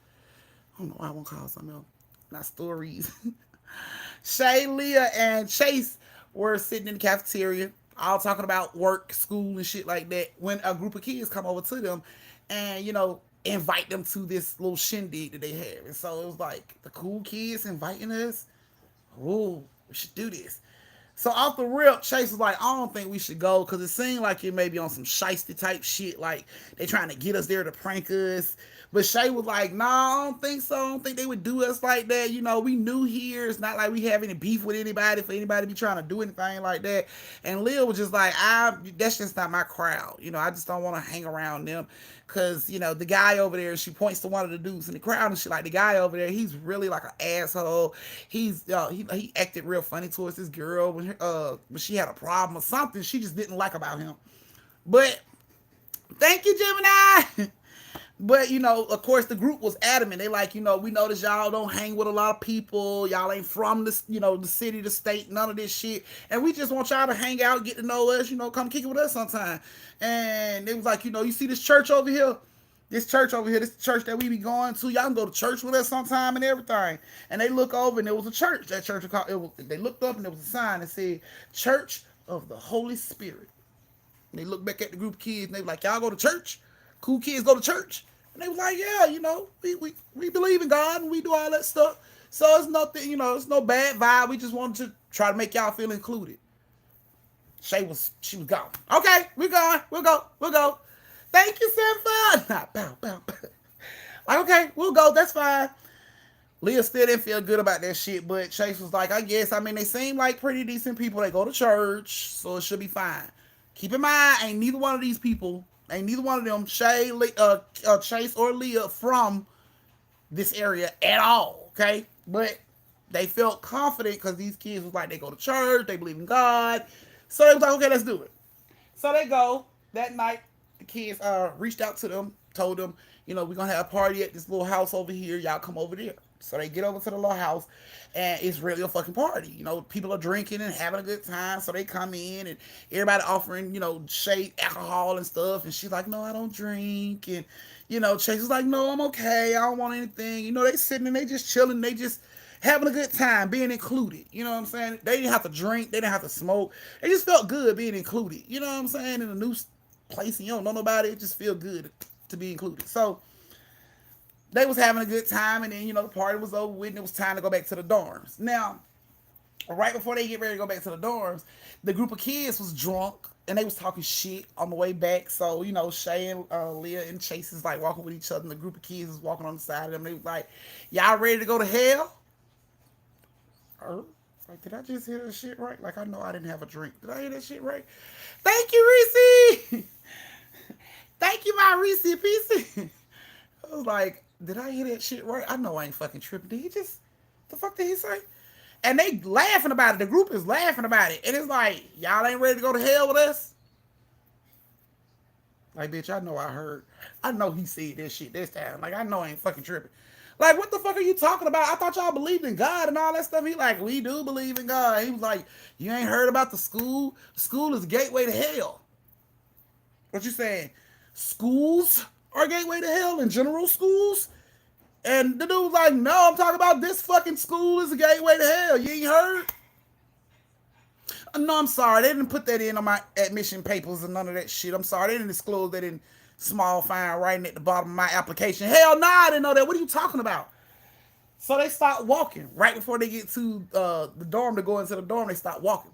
I don't know why I won't call her something else. Not stories. Shay, Leah, and Chase were sitting in the cafeteria, all talking about work, school, and shit like that. When a group of kids come over to them, and invite them to this little shindig that they have. And so it was like the cool kids inviting us. Oh, we should do this. So off the rip, Chase was like, I don't think we should go because it seemed like it may be on some shiesty type shit. Like they trying to get us there to prank us. But Shay was like, nah, I don't think so. I don't think they would do us like that. We new here. It's not like we have any beef with anybody for anybody to be trying to do anything like that. And Lil was just like, that's just not my crowd. I just don't want to hang around them. Cause the guy over there, she points to one of the dudes in the crowd and she like the guy over there. He's really like an asshole. He acted real funny towards this girl when she had a problem or something. She just didn't like about him. But thank you, Gemini. But of course, the group was adamant. They like, we notice y'all don't hang with a lot of people. Y'all ain't from this, the city, the state, none of this shit. And we just want y'all to hang out, get to know us, come kick it with us sometime. And it was like, you see this church over here? This church over here, this is the church that we be going to. Y'all can go to church with us sometime and everything. And they look over and there was a church. That church was called, they looked up and there was a sign that said, Church of the Holy Spirit. And they looked back at the group of kids and they were like, y'all go to church? Cool kids go to church? And they was like, yeah, we believe in God and we do all that stuff. So it's nothing, it's no bad vibe. We just wanted to try to make y'all feel included. She was gone. Okay, we're going. We'll go. Thank you, Senpai. Nah, bow. Like, okay, we'll go. That's fine. Leah still didn't feel good about that shit, but Chase was like, I guess, they seem like pretty decent people. They go to church, so it should be fine. Keep in mind, ain't neither one of them, Chase or Leah, from this area at all, okay? But they felt confident because these kids was like, they go to church, they believe in God. So they was like, okay, let's do it. So they go. That night, the kids reached out to them, told them, we're going to have a party at this little house over here. Y'all come over there. So they get over to the little house, and it's really a fucking party. People are drinking and having a good time. So they come in, and everybody offering, Shay alcohol and stuff. And she's like, no, I don't drink. And, Chase is like, no, I'm okay. I don't want anything. They sitting and they just chilling. They just having a good time, being included. You know what I'm saying? They didn't have to drink. They didn't have to smoke. They just felt good being included. You know what I'm saying? In a new place and you don't know nobody, it just feel good to be included. So they was having a good time, and then the party was over with and it was time to go back to the dorms. Now, right before they get ready to go back to the dorms, the group of kids was drunk and they was talking shit on the way back. So Shay and Leah and Chase is like walking with each other, and the group of kids is walking on the side of them. They was like, y'all ready to go to hell? Like, did I just hear that shit right? Like, I know I didn't have a drink. Did I hear that shit right? Thank you, Reese. Thank you, my Reese piece. I was like, did I hear that shit right? I know I ain't fucking tripping. Did he just, the fuck did he say? And they laughing about it. The group is laughing about it. And it's like, y'all ain't ready to go to hell with us? Like, bitch, I know I heard. I know he said this shit this time. Like, I know I ain't fucking tripping. Like, what the fuck are you talking about? I thought y'all believed in God and all that stuff. He like, we do believe in God. He was like, you ain't heard about the school? The school is a gateway to hell. What you saying? Schools are a gateway to hell in general schools? And the dude was like, no, I'm talking about this fucking school is a gateway to hell. You ain't heard? No, I'm sorry. They didn't put that in on my admission papers and none of that shit. I'm sorry. They didn't disclose that in small fine writing at the bottom of my application. Hell no, I didn't know that. What are you talking about? So they start walking. Right before they get to the dorm to go into the dorm, they start walking.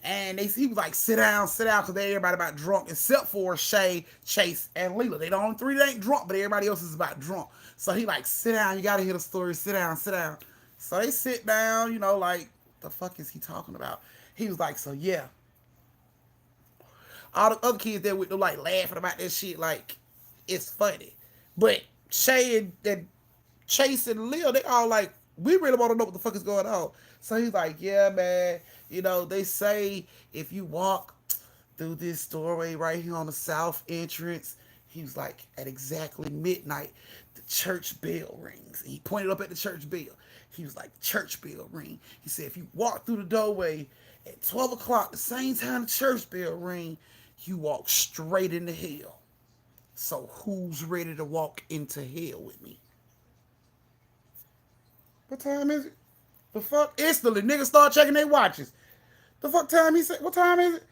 And he was like, sit down, because everybody about drunk, except for Shay, Chase, and Leela. They the only three that ain't drunk, but everybody else is about drunk. So he like, sit down, you gotta hear the story, sit down. So they sit down, like, the fuck is he talking about? He was like, so yeah. All the other kids there with them like laughing about that shit, like, it's funny. But Shay and Chase and Lil, they all like, we really want to know what the fuck is going on. So he's like, yeah, man, they say if you walk through this doorway right here on the south entrance, he was like, at exactly midnight, the church bell rings. And he pointed up at the church bell. He was like, church bell ring. He said, if you walk through the doorway at 12 o'clock, the same time the church bell ring, you walk straight into hell. So who's ready to walk into hell with me? What time is it? The fuck? Instantly, niggas start checking their watches. The fuck time he said? What time is it?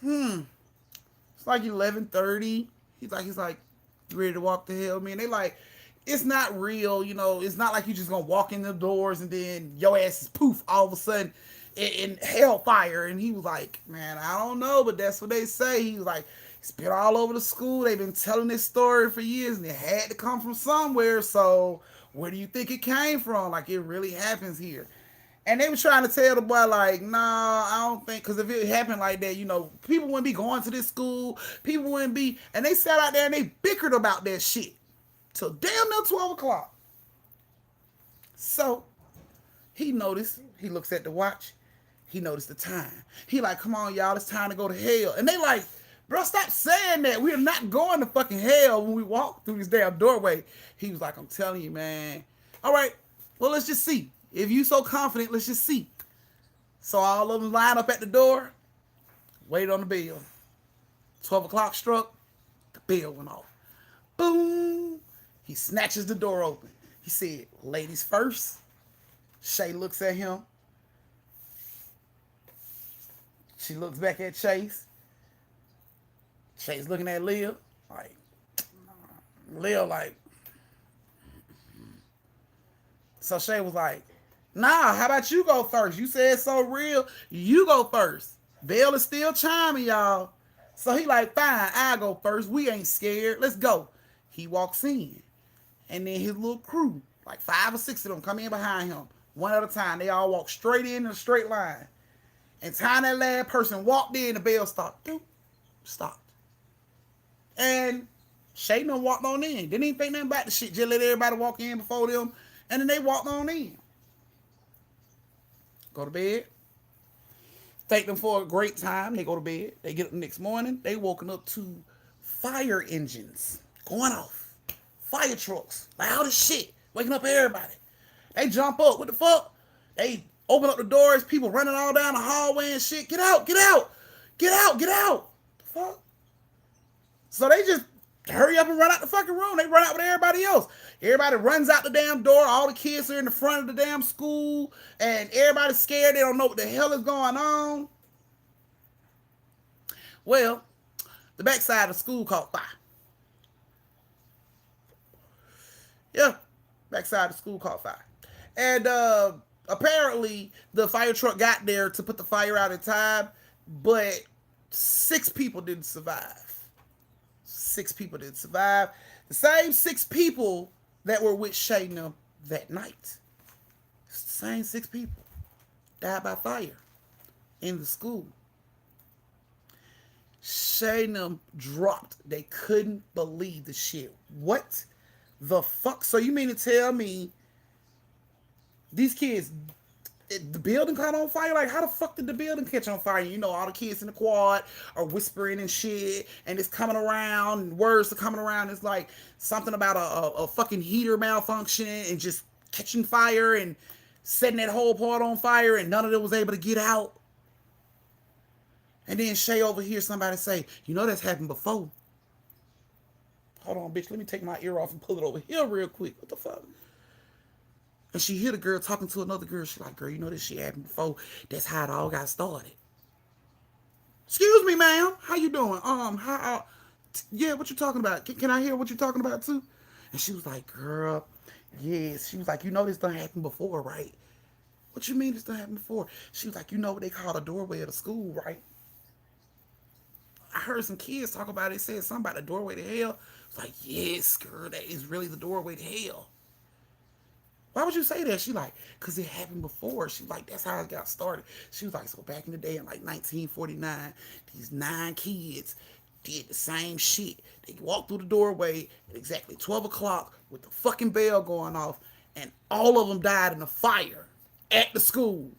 It's like 11:30. He's like, you ready to walk the hell, man? They like, it's not real, It's not like you just gonna walk in the doors and then your ass is poof all of a sudden in hellfire. And he was like, man, I don't know, but that's what they say. He was like, it's been all over the school. They've been telling this story for years, and it had to come from somewhere. So where do you think it came from? Like, it really happens here. And they were trying to tell the boy, like, nah, I don't think, because if it happened like that, people wouldn't be going to this school. People wouldn't be, and they sat out there and they bickered about that shit till damn near 12 o'clock. So he noticed, he looks at the watch, he noticed the time. He like, come on, y'all, it's time to go to hell. And they like, bro, stop saying that. We're not going to fucking hell when we walk through this damn doorway. He was like, I'm telling you, man. All right, well, let's just see. If you so confident, let's just see. So all of them line up at the door, wait on the bell. 12 o'clock struck, the bell went off. Boom. He snatches the door open. He said, ladies first. Shay looks at him. She looks back at Chase. Chase looking at Lil. Like, Lil like. So Shay was like, nah, how about you go first? You said it's so real. You go first. Bell is still chiming, y'all. So he like, fine, I'll go first. We ain't scared. Let's go. He walks in. And then his little crew, like 5 or 6 of them, come in behind him. One at a time. They all walk straight in a straight line. And time that last person walked in, the bell stopped. Doop, stopped. And Shay done walked on in. Didn't even think nothing about the shit. Just let everybody walk in before them. And then they walked on in. Go to bed. Take them for a great time. They go to bed. They get up the next morning. They woken up to fire engines going off. Fire trucks. Loud as shit. Waking up everybody. They jump up. What the fuck? They open up the doors. People running all down the hallway and shit. Get out. Get out. Get out. Get out. The fuck? So they just hurry up and run out the fucking room. They run out with everybody else. Everybody runs out the damn door. All the kids are in the front of the damn school. And everybody's scared. They don't know what the hell is going on. Well, the backside of the school caught fire. Yeah, backside of the school caught fire. And apparently the fire truck got there to put the fire out in time. But 6 people didn't survive. 6 people didn't survive. The same 6 people that were with Shayna that night. It's the same 6 people died by fire in the school. Shayna dropped. They couldn't believe the shit. What the fuck? So you mean to tell me these kids, the building caught on fire? Like, how the fuck did the building catch on fire? All the kids in the quad are whispering and shit, and it's coming around, and words are coming around. It's like something about a fucking heater malfunctioning and just catching fire and setting that whole part on fire, and none of them was able to get out. And then Shay overhears somebody say, that's happened before. Hold on, bitch. Let me take my ear off and pull it over here real quick. What the fuck? And she hear the girl talking to another girl. She like, girl, this shit happened before. That's how it all got started. Excuse me, ma'am. How you doing? Yeah, what you talking about? Can I hear what you talking about too? And she was like, girl, yes. She was like, this done happened before, right? What you mean this done happened before? She was like, what they call a doorway of the school, right? I heard some kids talk about it. They said something about the doorway to hell. It's like, yes, girl, that is really the doorway to hell. Why would you say that? She like, because it happened before. She like, that's how it got started. She was like, so back in the day in like 1949, these 9 kids did the same shit. They walked through the doorway at exactly 12 o'clock with the fucking bell going off, and all of them died in a fire at the school.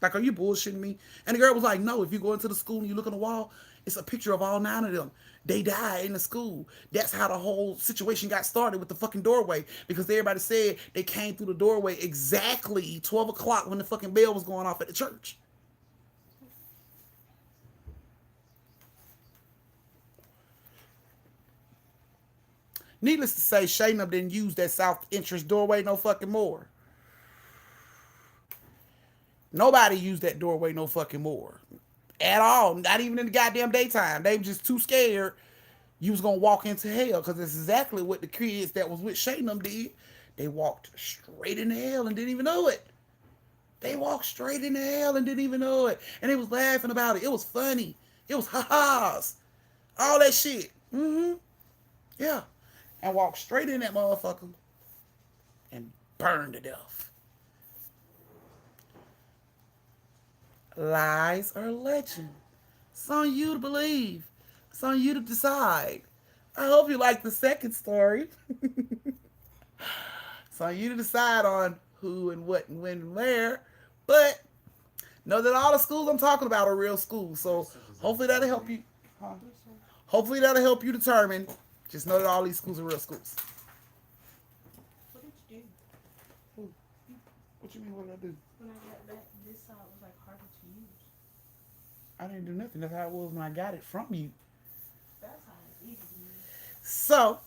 Like, are you bullshitting me? And the girl was like, no, if you go into the school and you look on the wall, it's a picture of all 9 of them. They died in the school. That's how the whole situation got started with the fucking doorway. Because everybody said they came through the doorway exactly 12 o'clock when the fucking bell was going off at the church. Needless to say, Shaynum didn't use that south entrance doorway no fucking more. Nobody used that doorway no fucking more. At all. Not even in the goddamn daytime. They were just too scared you was gonna walk into hell, because it's exactly what the kids that was with Shaynum did. They walked straight into hell and didn't even know it. They walked straight into hell and didn't even know it. And they was laughing about it. It was funny. It was ha-has. All that shit. Mm-hmm. Yeah. And walked straight in that motherfucker and burned to death. Lies or legend? It's on you to believe. It's on you to decide. I hope you like the second story. It's on you to decide on who and what and when and where. But know that all the schools I'm talking about are real schools. So hopefully that'll help you. Huh? Hopefully that'll help you determine. Just know that all these schools are real schools. What did you do? What you mean, what did I do? When I got that, this side was like harder to use. I didn't do nothing. That's how it was when I got it from you. That's how it's easy to use. So,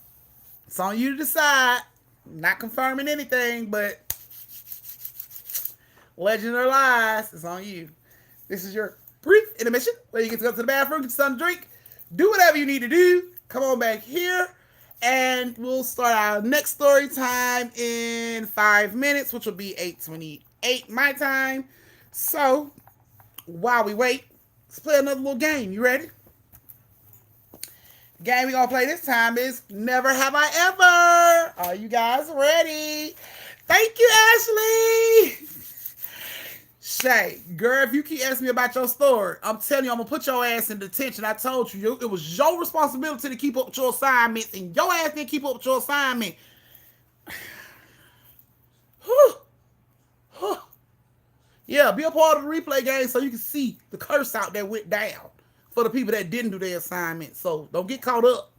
it's on you to decide. Not confirming anything, but legend or lies, it's on you. This is your brief intermission where you get to go to the bathroom, get something to drink, do whatever you need to do. Come on back here, and we'll start our next story time in 5 minutes, which will be 8:28 my time. So, while we wait, let's play another little game. You ready? The game we're going to play this time is Never Have I Ever. Are you guys ready? Thank you, Ashley. Shay, girl, if you keep asking me about your story, I'm telling you, I'm going to put your ass in detention. I told you, it was your responsibility to keep up with your assignments, and your ass didn't keep up with your assignment. Yeah, be a part of the replay game so you can see the curse out that went down for the people that didn't do their assignment. So don't get caught up.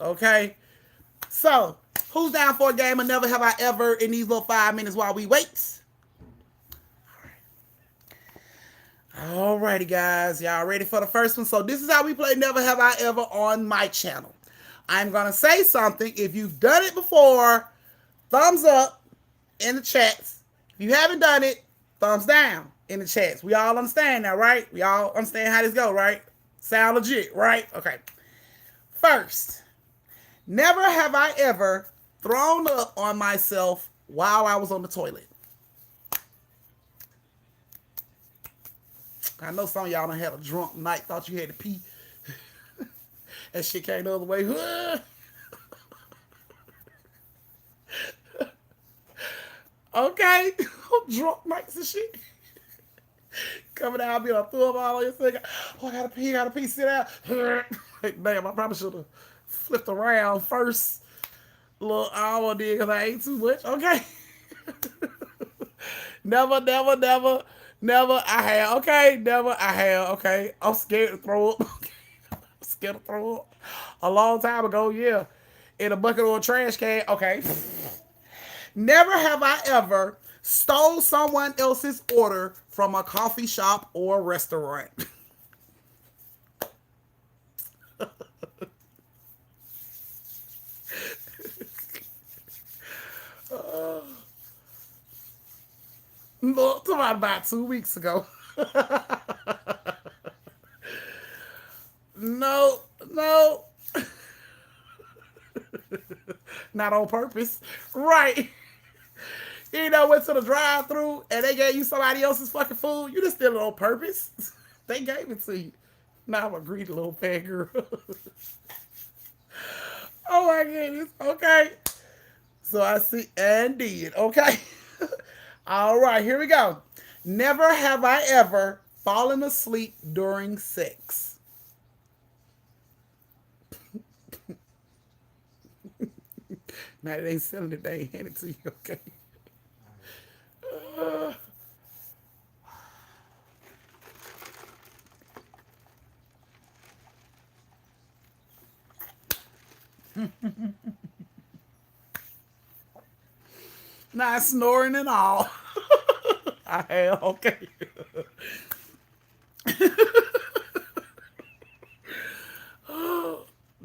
Okay? So, who's down for a game of Never Have I Ever in these little 5 minutes while we wait? Alrighty, guys. Y'all ready for the first one? So this is how we play Never Have I Ever on my channel. I'm going to say something. If you've done it before, thumbs up in the chats. If you haven't done it, thumbs down in the chats. We all understand now, right? We all understand how this go, right? Sound legit, right? Okay. First, never have I ever thrown up on myself while I was on the toilet. I know some of y'all done had a drunk night, thought you had to pee. That shit came the other way. Okay. Drunk nights and shit. Coming out, be like, throw up all on your thing. Oh, I gotta pee, sit down. Damn, I probably should have flipped around first. Little hour did because I ate too much. Okay. Never, I have. Okay, never, I have. Okay, I'm scared to throw up. I'm scared to throw up. A long time ago, yeah. In a bucket or a trash can. Okay. Never have I ever stole someone else's order from a coffee shop or restaurant. Look, about 2 weeks ago. No. Not on purpose. Right. You know, went to the drive-thru and they gave you somebody else's fucking food. You just did it on purpose. They gave it to you. Now I'm a greedy little fat girl. Oh my goodness. Okay. So I see and did. Okay. All right, here we go. Never have I ever fallen asleep during sex. Now it ain't selling it, they ain't hand it to you, okay? Uh, Not snoring and all. I have, okay.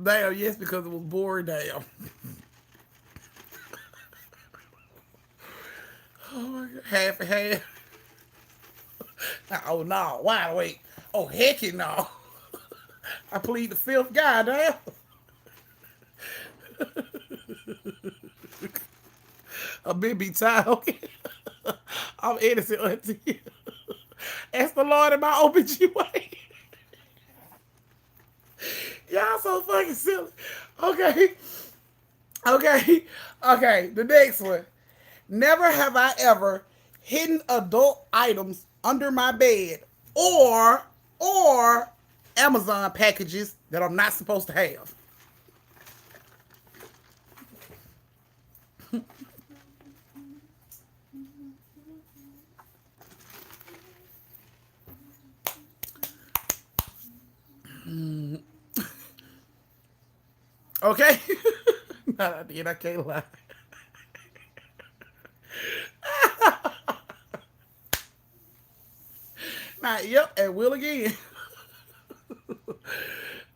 Damn, yes, because it was boring, damn. Oh my god. Half and half. Oh no, wide awake. Oh heck no. I plead the fifth guy, damn. A bit be tired, okay? I'm innocent, auntie. Ask the Lord in my OBGY. Y'all so fucking silly. Okay. Okay. Okay. The next one. Never have I ever hidden adult items under my bed or Amazon packages that I'm not supposed to have. Okay? No, I did. I can't lie. Nah, yep, and will again.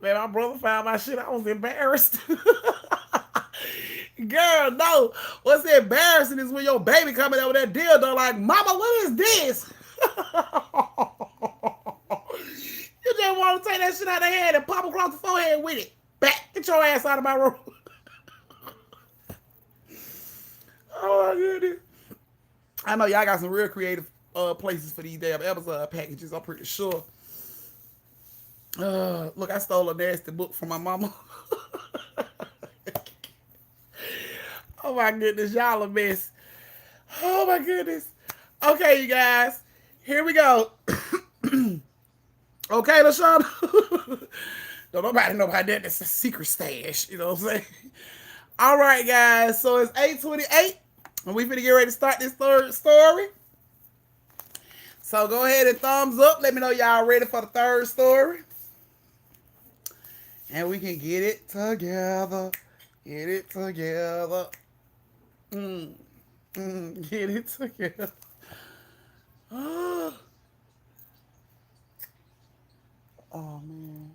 Man, my brother found my shit. I was embarrassed. Girl, no. What's embarrassing is when your baby coming out with that dildo like, Mama, what is this? You just want to take that shit out of the head and pop across the forehead with it. Back, get your ass out of my room. Oh my goodness. I know y'all got some real creative places for these damn Amazon packages, I'm pretty sure. Look, I stole a nasty book from my mama. Oh my goodness, y'all a mess. Oh my goodness. Okay, you guys, here we go. Okay, LaShawn. Don't nobody know about that. That's a secret stash. You know what I'm saying? All right, guys. So it's 8:28, and we finna get ready to start this third story. So go ahead and thumbs up. Let me know y'all ready for the third story. And we can get it together. Get it together. Get it together. Oh, oh man.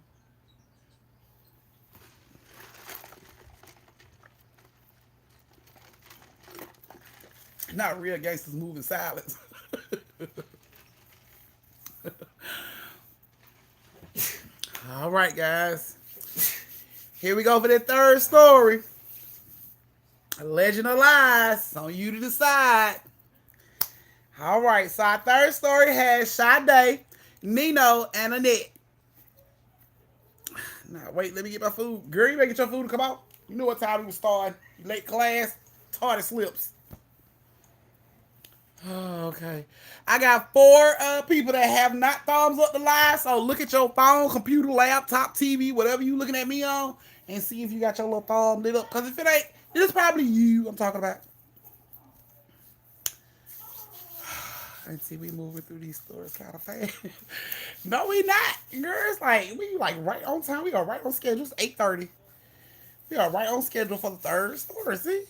Not real gangsters moving silence. All right, guys. Here we go for the third story. A legend of lies. It's on you to decide. All right, so our third story has Sade, Nino, and Annette. Now, wait, let me get my food. Girl, you better get your food to come out. You know what time we was starting. Late class, tardy slips. Oh, okay. I got four people that have not thumbs up the live. So look at your phone, computer, laptop, TV, whatever you looking at me on, and see if you got your little thumb lit up. Because if it ain't, it's probably you I'm talking about. And see, we moving through these stories kind of fast. No, we not. Girl, it's like, we like right on time. We are right on schedule. It's 8:30. We are right on schedule for the third story, see?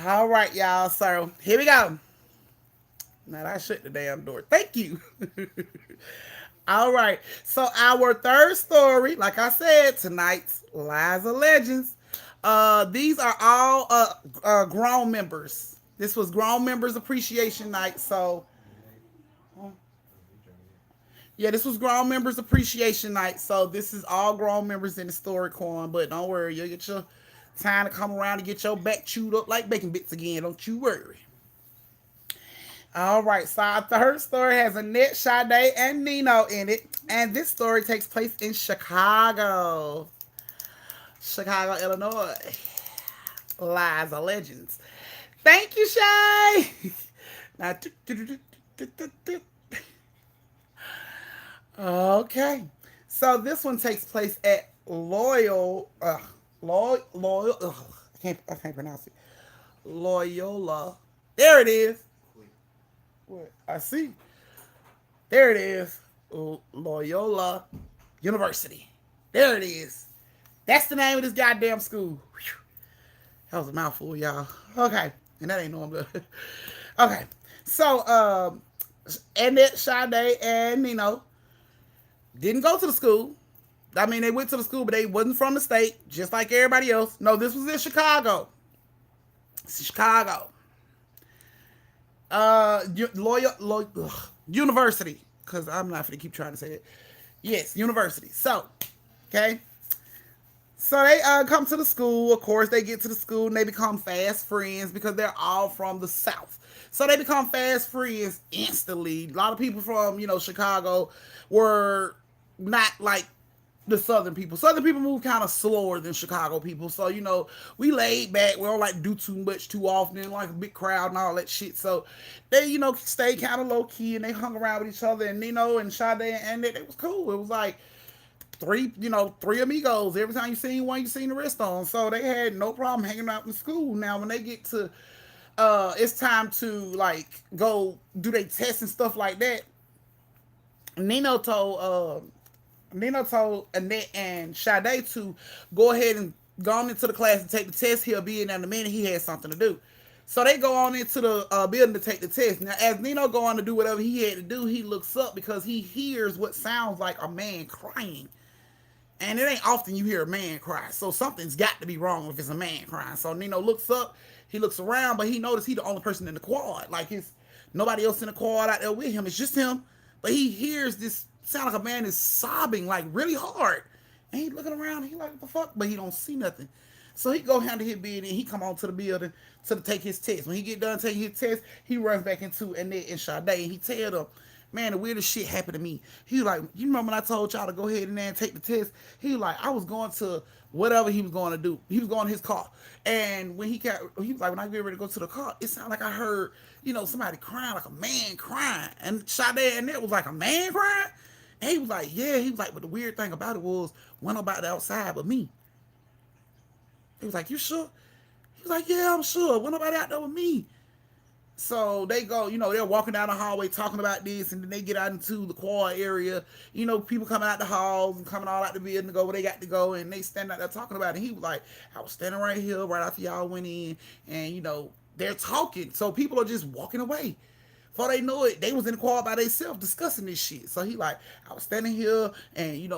All right, y'all. So here we go. Now I shut the damn door. Thank you. All right. So our third story, like I said, tonight's Lies of Legends. These are all grown members. This was grown members appreciation night. So yeah, this was grown members appreciation night. So this is all grown members in the story corn. But don't worry, you'll get your time to come around and get your back chewed up like bacon bits again. Don't you worry. All right, so our third story has Annette, Sade, and Nino in it. And this story takes place in Chicago. Chicago, Illinois. Lies of Legends. Thank you, Shay. Now, okay. So this one takes place at I can't pronounce it. Loyola. There it is. What? I see. There it is. Loyola University. There it is. That's the name of this goddamn school. Whew. That was a mouthful, y'all. Okay. And that ain't normal. Okay. So, Annette, Sade, and Nino didn't go to the school. I mean, they went to the school, but they wasn't from the state, just like everybody else. No, this was in Chicago. Chicago. University. Because I'm not going to keep trying to say it. Yes, university. So, okay. So they come to the school. Of course, they get to the school and they become fast friends because they're all from the South. So they become fast friends instantly. A lot of people from, Chicago were not like the Southern people. Southern people move kind of slower than Chicago people. So, we laid back. We don't like do too much too often, like a big crowd and all that shit. So they, stayed kind of low key and they hung around with each other. And Nino and Sade and it was cool. It was like three amigos. Every time you seen one, you seen the rest on. So they had no problem hanging out in school. Now, when they get to, it's time to like go do their tests and stuff like that. Nino told, Annette and Sade to go ahead and go on into the class and take the test. He'll be in there in a minute. He has something to do. So they go on into the building to take the test. Now, as Nino go on to do whatever he had to do, he looks up because he hears what sounds like a man crying. And it ain't often you hear a man cry. So something's got to be wrong if it's a man crying. So Nino looks up, he looks around, but he noticed he the only person in the quad. Like it's nobody else in the quad out there with him. It's just him. But he hears this sound like a man is sobbing like really hard. And he looking around, he like, what the fuck? But he don't see nothing. So he go handle his bid and he come on to the building to take his test. When he get done taking his test, he runs back into Annette and Sade and he tell them, man, the weirdest shit happened to me. He was like, you remember when I told y'all to go ahead and then take the test? He was like, I was going to whatever he was going to do. He was going to his car. And when he was like, when I get ready to go to the car, it sounded like I heard, somebody crying, like a man crying. And Sade and that was like, a man crying? And he was like, yeah. He was like, but the weird thing about it was, wasn't nobody outside but me. He was like, you sure? He was like, yeah, I'm sure. Wasn't nobody out there with me. So they go, they're walking down the hallway talking about this, and then they get out into the quad area. People coming out the halls and coming all out the building to go where they got to go, and they stand out there talking about it. And he was like, I was standing right here right after y'all went in, and, they're talking. So people are just walking away. Before they know it, they was in the quad by themselves discussing this shit. So he like, I was standing here, and,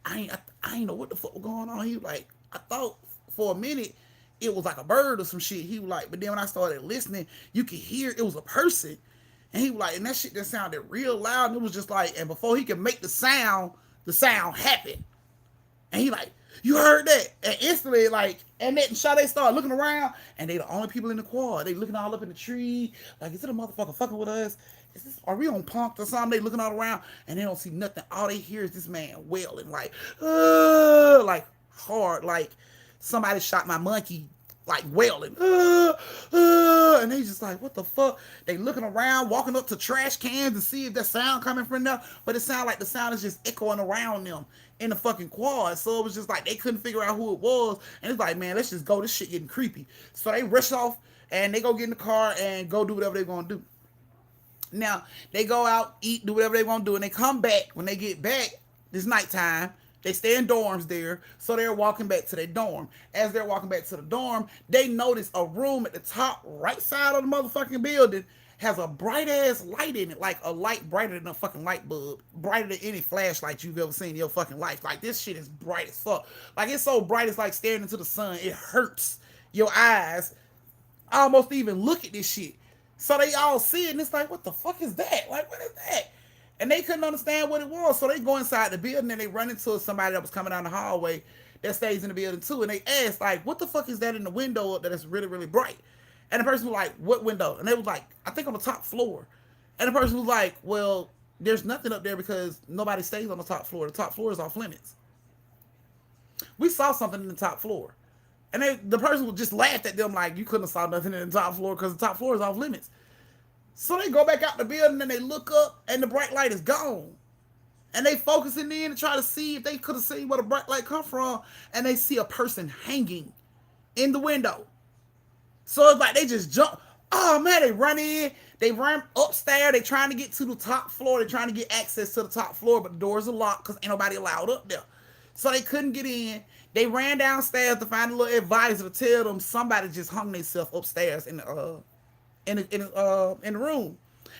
I ain't know what the fuck was going on. He was like, I thought for a minute, it was like a bird or some shit. He was like, but then when I started listening, you could hear it was a person. And he was like, and that shit just sounded real loud. And it was just like, and before he could make the sound happened. And he like, you heard that? And instantly, like, and then Sade started looking around, and they the only people in the quad. They looking all up in the tree, like, is it a motherfucker fucking with us? Are we on punked or something? They looking all around, and they don't see nothing. All they hear is this man wailing, like hard, like somebody shot my monkey, like wailing, and they just like, what the fuck? They looking around, walking up to trash cans to see if that sound coming from them, but it sounded like the sound is just echoing around them in the fucking quad. So it was just like they couldn't figure out who it was, and it's like, man, let's just go. This shit getting creepy. So they rush off and they go get in the car and go do whatever they're gonna do. Now they go out, eat, do whatever they want to do, and they come back. When they get back, it's nighttime. They stay in dorms there, so they're walking back to their dorm. As they're walking back to the dorm, they notice a room at the top right side of the motherfucking building has a bright ass light in it, like a light brighter than a fucking light bulb, brighter than any flashlight you've ever seen in your fucking life. Like this shit is bright as fuck. Like it's so bright, it's like staring into the sun. It hurts your eyes almost to even look at this shit. So they all see it, and it's like, what the fuck is that? Like, what is that? And they couldn't understand what it was. So they go inside the building, and they run into somebody that was coming down the hallway that stays in the building too. And they asked, like, what the fuck is that in the window that is really, really bright? And the person was like, what window? And they was like, I think on the top floor. And the person was like, well, there's nothing up there because nobody stays on the top floor. The top floor is off limits. We saw something in the top floor. And the person would just laughed at them like, you couldn't have saw nothing in the top floor because the top floor is off limits. So they go back out the building and they look up and the bright light is gone. And they focusing in to try to see if they could have seen where the bright light come from, and they see a person hanging in the window. So it's like they just jump. Oh man, they run in, they run upstairs, they trying to get to the top floor, they trying to get access to the top floor, but the doors are locked because ain't nobody allowed up there. So they couldn't get in. They ran downstairs to find a little advisor to tell them somebody just hung themselves upstairs in the room.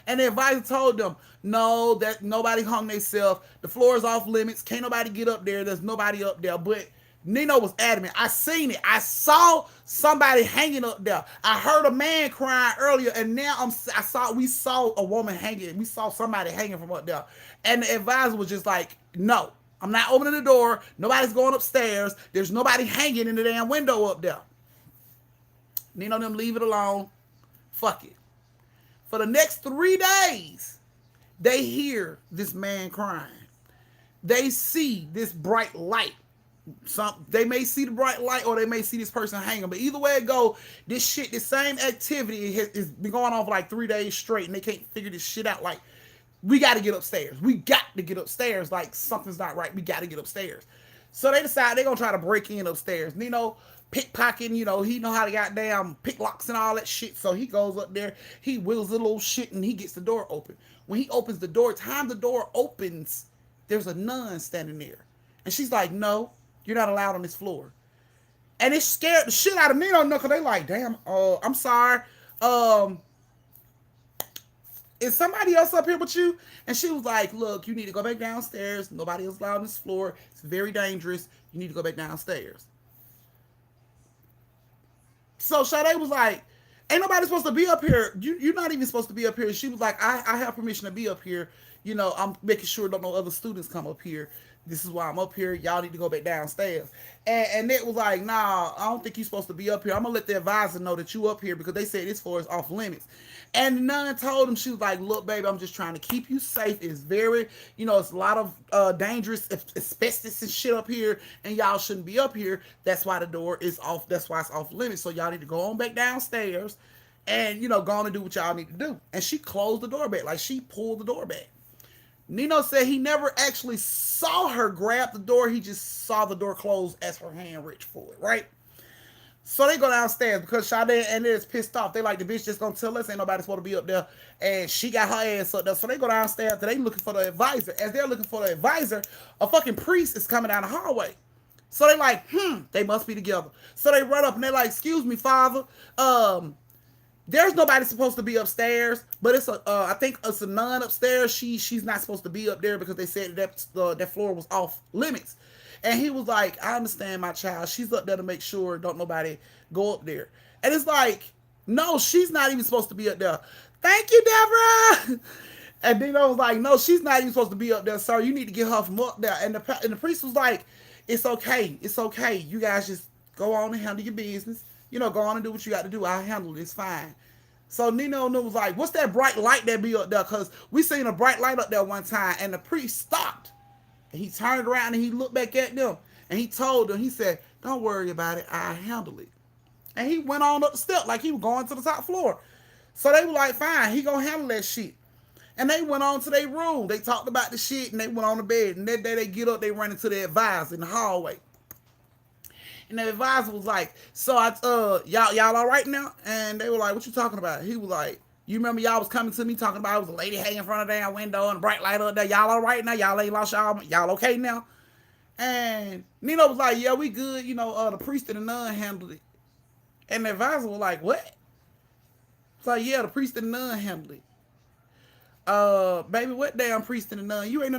And the advisor told them, no, that nobody hung themselves. The floor is off limits. Can't nobody get up there. There's nobody up there. But Nino was adamant. I seen it. I saw somebody hanging up there. I heard a man crying earlier, and now we saw a woman hanging. We saw somebody hanging from up there. And the advisor was just like, no, I'm not opening the door. Nobody's going upstairs. There's nobody hanging in the damn window up there. Nino them leave it alone. Fuck it. For the next 3 days, they hear this man crying. They see this bright light. They may see the bright light or they may see this person hanging. But either way it go, this same activity has been going on for like 3 days straight, and they can't figure this shit out. Like, we got to get upstairs. We got to get upstairs. Like, something's not right. We got to get upstairs. So they decide they're going to try to break in upstairs. Nino pickpocketing, he know how to goddamn pick locks and all that shit. So he goes up there, he wheels the little shit, and he gets the door open. When he opens the door, time the door opens, there's a nun standing there. And she's like, no, you're not allowed on this floor. And it scared the shit out of Nino, because they like, damn, I'm sorry. Is somebody else up here with you? And she was like, look, you need to go back downstairs. Nobody else allowed on this floor. It's very dangerous. You need to go back downstairs. So Sade was like, ain't nobody supposed to be up here. You're not even supposed to be up here. She was like, I have permission to be up here. I'm making sure don't no other students come up here. This is why I'm up here. Y'all need to go back downstairs. And it was like, nah, I don't think you're supposed to be up here. I'm going to let the advisor know that you up here because they said this floor is off limits. And the nun told him, she was like, look, baby, I'm just trying to keep you safe. It's very, it's a lot of dangerous asbestos and shit up here, and y'all shouldn't be up here. That's why the door is off. That's why it's off limits. So y'all need to go on back downstairs and, go on and do what y'all need to do. And she closed the door back. Like, she pulled the door back. Nino said he never actually saw her grab the door. He just saw the door close as her hand reached for it, right? So they go downstairs because Sade and is pissed off. They like, the bitch just gonna tell us ain't nobody supposed to be up there. And she got her ass up there. So they go downstairs. They looking for the advisor. As they're looking for the advisor, a fucking priest is coming down the hallway. So they like, they must be together. So they run up and they're like, excuse me, father. There's nobody supposed to be upstairs, but I think it's a nun upstairs. She's not supposed to be up there because they said that floor was off limits. And he was like, I understand, my child. She's up there to make sure don't nobody go up there. And it's like, no, she's not even supposed to be up there. Thank you, Deborah. And Dino was like, no, she's not even supposed to be up there, sir. You need to get her from up there. And the priest was like, it's okay. It's okay. You guys just go on and handle your business. Go on and do what you got to do. I'll handle it. It's fine. So Nino was like, what's that bright light that be up there? Because we seen a bright light up there one time, and the priest stopped. And he turned around and he looked back at them. And he told them, he said, don't worry about it. I'll handle it. And he went on up the step like he was going to the top floor. So they were like, fine, he gonna handle that shit. And they went on to their room. They talked about the shit and they went on to bed. And that day they get up, they run into the advisor in the hallway. And the advisor was like, so y'all all right now? And they were like, what you talking about? He was like, you remember y'all was coming to me talking about it was a lady hanging in front of the damn window and a bright light up there. Y'all all right now? Y'all ain't lost y'all okay now? And Nino was like, yeah, we good. The priest and the nun handled it. And the advisor was like, what? It's like, yeah, the priest and the nun handled it. Baby, what damn priest and the nun? You ain't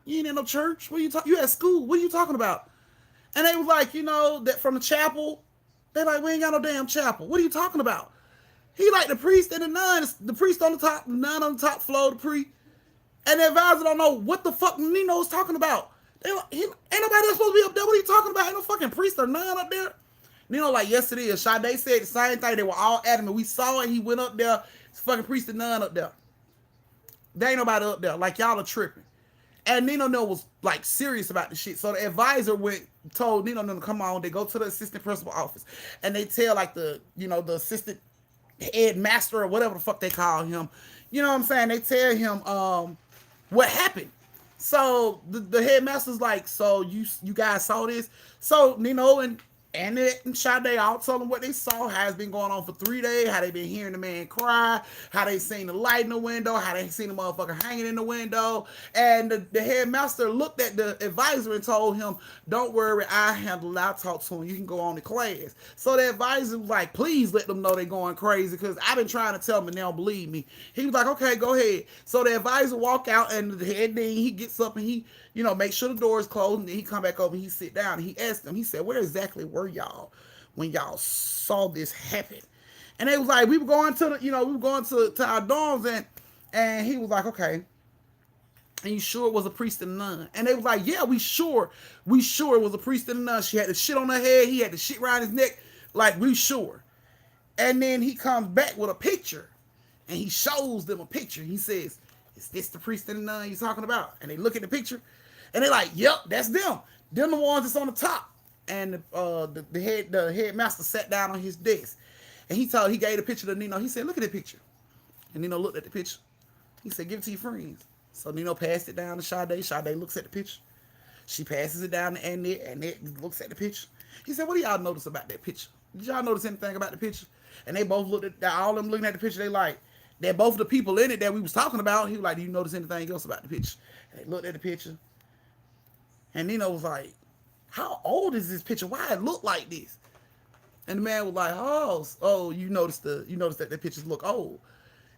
in no church? What you you at school? What are you talking about? And they was like, that from the chapel. They like, we ain't got no damn chapel. What are you talking about? He like the priest and the nun. The priest on the top, the nun on the top floor, the priest. And the advisor don't know what the fuck Nino's talking about. Ain't nobody else supposed to be up there. What are you talking about? Ain't no fucking priest or nun up there. Nino like, yes it is. Sade said the same thing. They were all adamant. We saw it. He went up there. It's fucking priest and nun up there. There ain't nobody up there. Like, y'all are tripping. And Nino was like serious about the shit. So the advisor told Nino to come on. They go to the assistant principal office. And they tell like the assistant headmaster or whatever the fuck they call him. You know what I'm saying? They tell him what happened. So the headmaster's like, so you guys saw this? So Nino and Annette and Sade all told them what they saw, how it's been going on for 3 days, how they been hearing the man cry, how they seen the light in the window, how they seen the motherfucker hanging in the window. And the headmaster looked at the advisor and told him, don't worry, I handle it. I'll talk to him. You can go on to class. So the advisor was like, please let them know they're going crazy because I've been trying to tell them and they don't believe me. He was like, okay, go ahead. So the advisor walk out and the head dean, he gets up and he, make sure the door is closed, and then he come back over and he sit down and he asked them, he said, where exactly were y'all when y'all saw this happen? And they was like, we were going to we were going to our dorms, and he was like, okay, and you sure it was a priest and a nun? And they was like, yeah, we sure it was a priest and a nun. She had the shit on her head, he had the shit around his neck, like we sure. And then he comes back with a picture, and he shows them a picture. He says, is this the priest and the nun you're talking about? And they look at the picture, and they're like, yep, that's them. Them the ones that's on the top. And the headmaster sat down on his desk, and he gave the picture to Nino. He said, look at the picture. And Nino looked at the picture. He said, give it to your friends. So Nino passed it down to Sade. Sade looks at the picture. She passes it down to Annette. Annette looks at the picture. He said, what do y'all notice about that picture? Did y'all notice anything about the picture? And they both looked at, all of them looking at the picture, they like, they're both the people in it that we was talking about. He was like, do you notice anything else about the picture? And they looked at the picture. And Nino was like, how old is this picture? Why it look like this? And the man was like, oh, you noticed that the pictures look old.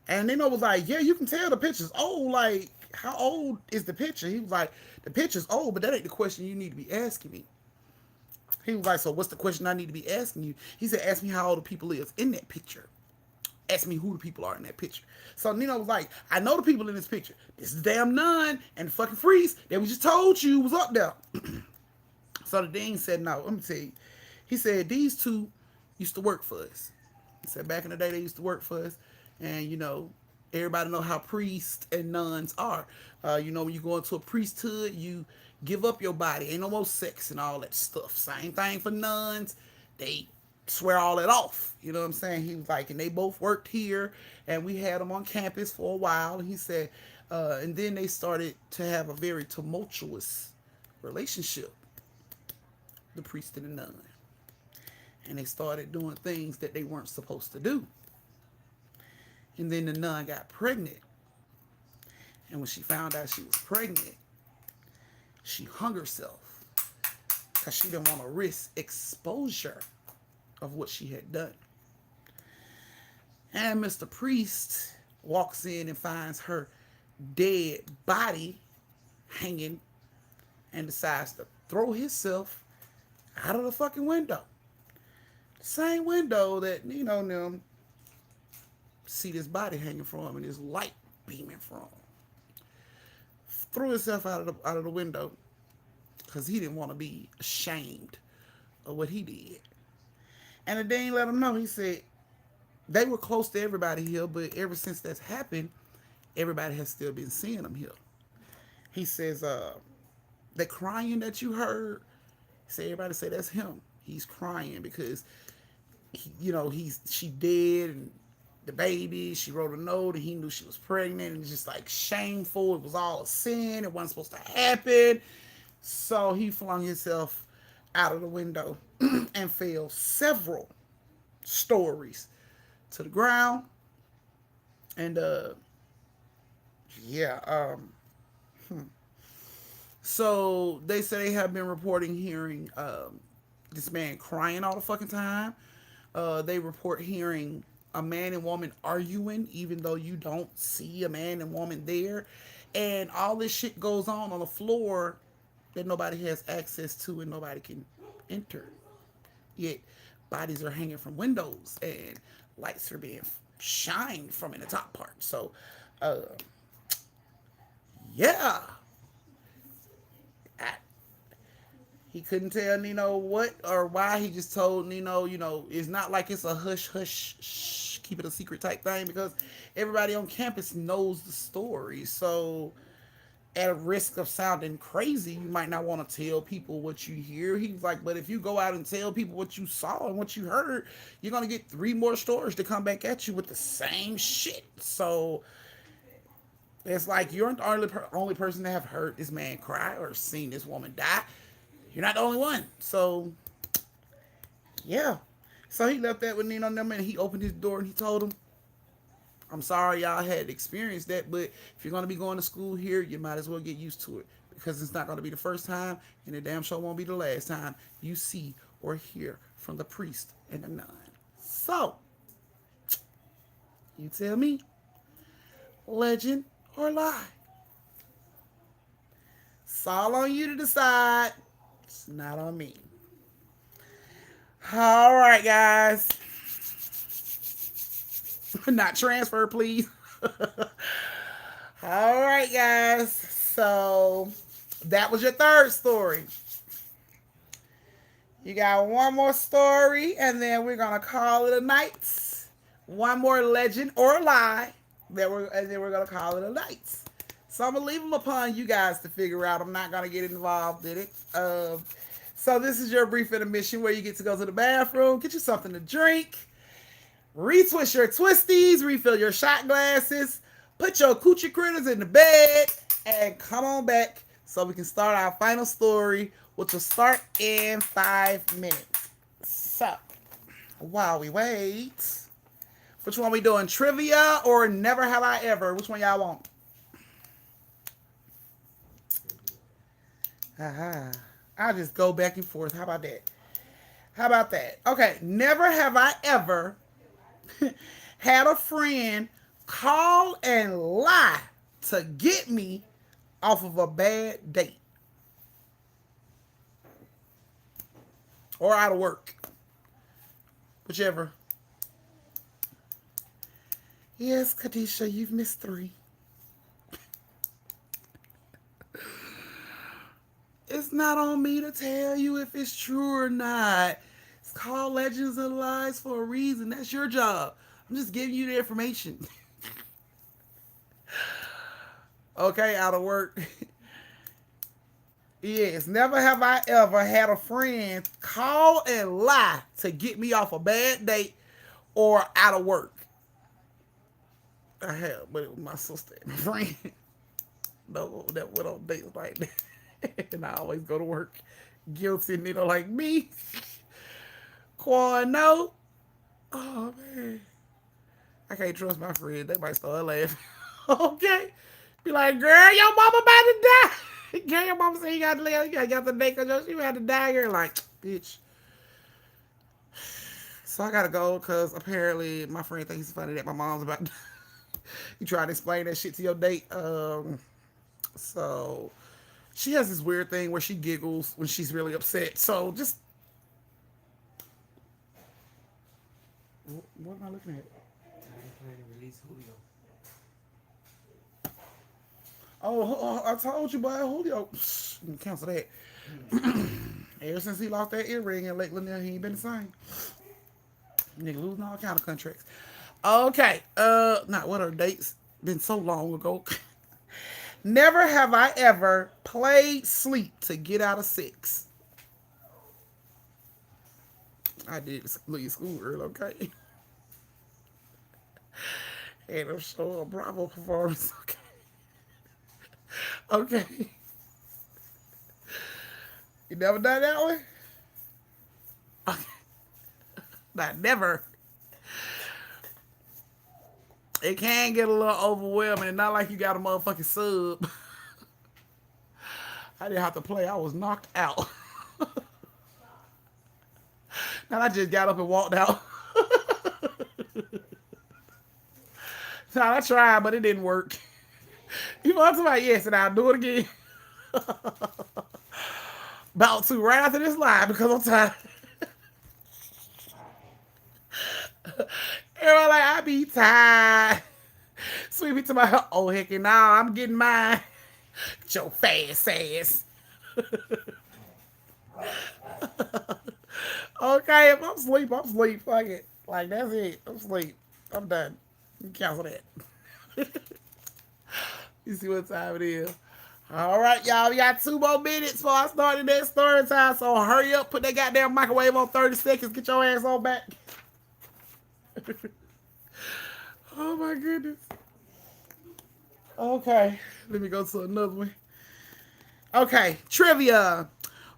And Nino was like, yeah, you can tell the picture's old. Like, how old is the picture? He was like, the picture's old, but that ain't the question you need to be asking me. He was like, so what's the question I need to be asking you? He said, ask me how old the people is in that picture. Ask me who the people are in that picture. So Nino was like, I know the people in this picture. This is damn nun and the fucking priest that we just told you was up there. So the dean said, no, let me tell you. He said, these two used to work for us. He said, back in the day, they used to work for us. And, everybody know how priests and nuns are. When you go into a priesthood, you give up your body. Ain't no more sex and all that stuff. Same thing for nuns. They swear all that off. You know what I'm saying? He was like, and they both worked here, and we had them on campus for a while. And he said, and then they started to have a very tumultuous relationship, the priest and the nun. And they started doing things that they weren't supposed to do. And then the nun got pregnant. And when she found out she was pregnant, she hung herself because she didn't want to risk exposure of what she had done. And Mr. Priest walks in and finds her dead body hanging and decides to throw himself out of the fucking window. The same window that Nino and them see this body hanging from and this light beaming from. Threw himself out of the window because he didn't want to be ashamed of what he did. And the dean let him know. He said they were close to everybody here, but ever since that's happened, everybody has still been seeing him here. He says, the crying that you heard, everybody say that's him. He's crying because, she dead and the baby, she wrote a note and he knew she was pregnant and it's just like shameful. It was all a sin. It wasn't supposed to happen. So he flung himself out of the window and fell several stories to the ground. And so they say they have been reporting hearing this man crying all the fucking time. They report hearing a man and woman arguing even though you don't see a man and woman there. And all this shit goes on the floor that nobody has access to and nobody can enter. Yet bodies are hanging from windows and lights are being shined from in the top part. So, yeah. He couldn't tell Nino what or why. He just told Nino, it's not like it's a hush, hush, shh, keep it a secret type thing because everybody on campus knows the story. So at risk of sounding crazy, you might not want to tell people what you hear. He was like, but if you go out and tell people what you saw and what you heard, you're going to get three more stories to come back at you with the same shit. So it's like you're the only person to have heard this man cry or seen this woman die. You're not the only one. So, yeah. So he left that with Nino and them, and he opened his door and he told them, I'm sorry y'all had experienced that, but if you're going to be going to school here, you might as well get used to it because it's not going to be the first time, and the damn show won't be the last time you see or hear from the priest and the nun. So, you tell me, legend or lie? It's all on you to decide. It's not on me. All right, guys. Not transfer, please. All right, guys. So that was your third story. You got one more story, and then we're gonna call it a night. One more legend or lie, and then we're gonna call it a night. So I'm gonna leave them upon you guys to figure out. I'm not gonna get involved in it. So this is your brief intermission where you get to go to the bathroom, get you something to drink, retwist your twisties, refill your shot glasses, put your coochie critters in the bed, and come on back so we can start our final story, which will start in 5 minutes. So, while we wait, which one we doing? Trivia or Never Have I Ever? Which one y'all want? I'll just go back and forth. How about that? How about that? Okay, never have I ever had a friend call and lie to get me off of a bad date or out of work. Whichever. Yes, Kadisha, you've missed 3. It's not on me to tell you if it's true or not. It's called Legends and Lies for a reason. That's your job. I'm just giving you the information. Okay, out of work. Yes, never have I ever had a friend call and lie to get me off a bad date or out of work. I have, but it was my sister and my friend. No, that went on dates like that. And I always go to work guilty, nigga like me. Quan, no. Oh, man. I can't trust my friends. They might start laughing. Okay. Be like, girl, your mama about to die. Girl, your mama said you got to live. You got the day because you had to die. You're like, bitch. So I got to go because apparently my friend thinks it's funny that my mom's about to die. You try to explain that shit to your date. So she has this weird thing where she giggles when she's really upset. So just... What am I looking at? I'm trying to release Julio. Oh, I told you, boy, Julio. Cancel that. Ever since he lost that earring in Lake Lanier, he ain't been the same. Nigga losing all kind of contracts. Okay. Not what are dates? Been so long ago. Never have I ever played sleep to get out of sex. I did leave school early, okay? And I'm showing a Bravo performance, okay? Okay. You never done that one? Okay. Not never. It can get a little overwhelming, and not like you got a motherfucking sub. I didn't have to play. I was knocked out. And I just got up and walked out. Now I tried, but it didn't work. You know what I'm talking about? Yes, and I'll do it again. About to right after this live because I'm tired. Everyone like, I be tired. Sweep it to my oh heck and nah, I'm getting mine. Get your fast ass. Okay, if I'm asleep, I'm asleep. Fuck it. Like that's it. I'm asleep. I'm done. You cancel that. You see what time it is. All right, y'all. We got 2 more minutes before I start the next story time. So hurry up, put that goddamn microwave on 30 seconds. Get your ass on back. Oh my goodness. Okay, let me go to another one. Okay, trivia.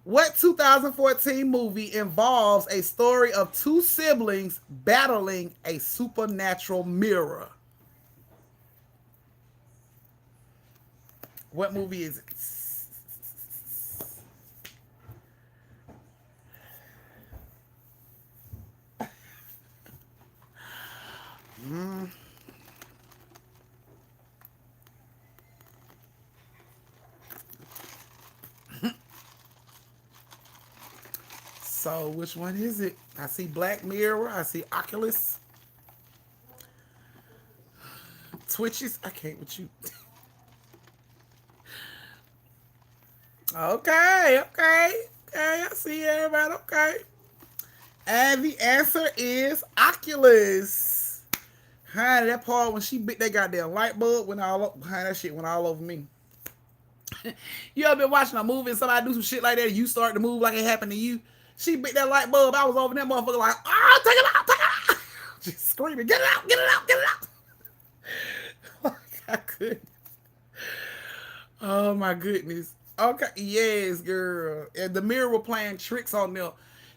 What 2014 movie involves a story of two siblings battling a supernatural mirror? What movie is it? Mm. So, which one is it? I see Black Mirror. I see Oculus. Twitches. I can't with you. Okay, okay, okay. I see everybody. Okay. And the answer is Oculus. Honey, that part when she bit that goddamn light bulb went all up. Honey, that shit went all over me. You ever been watching a movie and somebody do some shit like that and you start to move like it happened to you? She bit that light bulb. I was over that motherfucker like, ah, take it out, take it out. Just screaming, get it out, get it out, get it out. I could. Oh my goodness. Okay, yes, girl. And the mirror was playing tricks on them.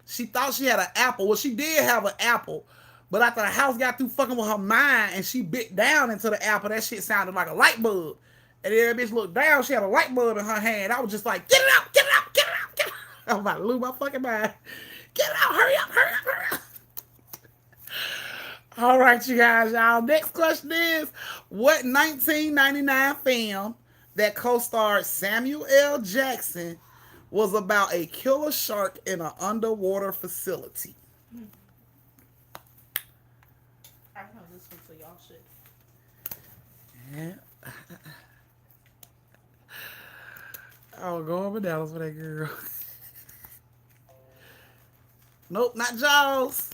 She thought she had an apple. Well, she did have an apple. But after the house got through fucking with her mind and she bit down into the apple, that shit sounded like a light bulb. And then that bitch looked down, she had a light bulb in her hand. I was just like, get it out, get it out, get it out, get it out. I was about to lose my fucking mind. Get it out, hurry up, hurry up, hurry up. All right, you guys, y'all. Next question is, what 1999 film that co-starred Samuel L. Jackson was about a killer shark in an underwater facility? I know this one, so y'all should. Yeah. I was going bananas for that girl. Nope, not Jaws.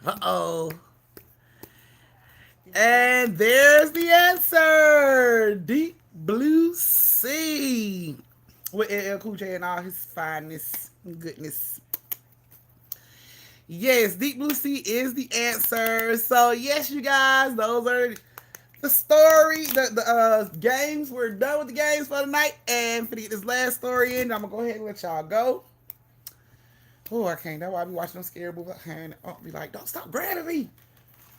Uh-oh. And there's the answer. Deep Blue Sea. With LL Cool J and all his fineness and goodness. Yes, Deep Blue Sea is the answer. So, yes, you guys, those are the story, the games. We're done with the games for the night. And for this last story in, I'm going to go ahead and let y'all go. Oh, I can't. That's why I be watching them scary movies. And I'll be like, don't stop grabbing me.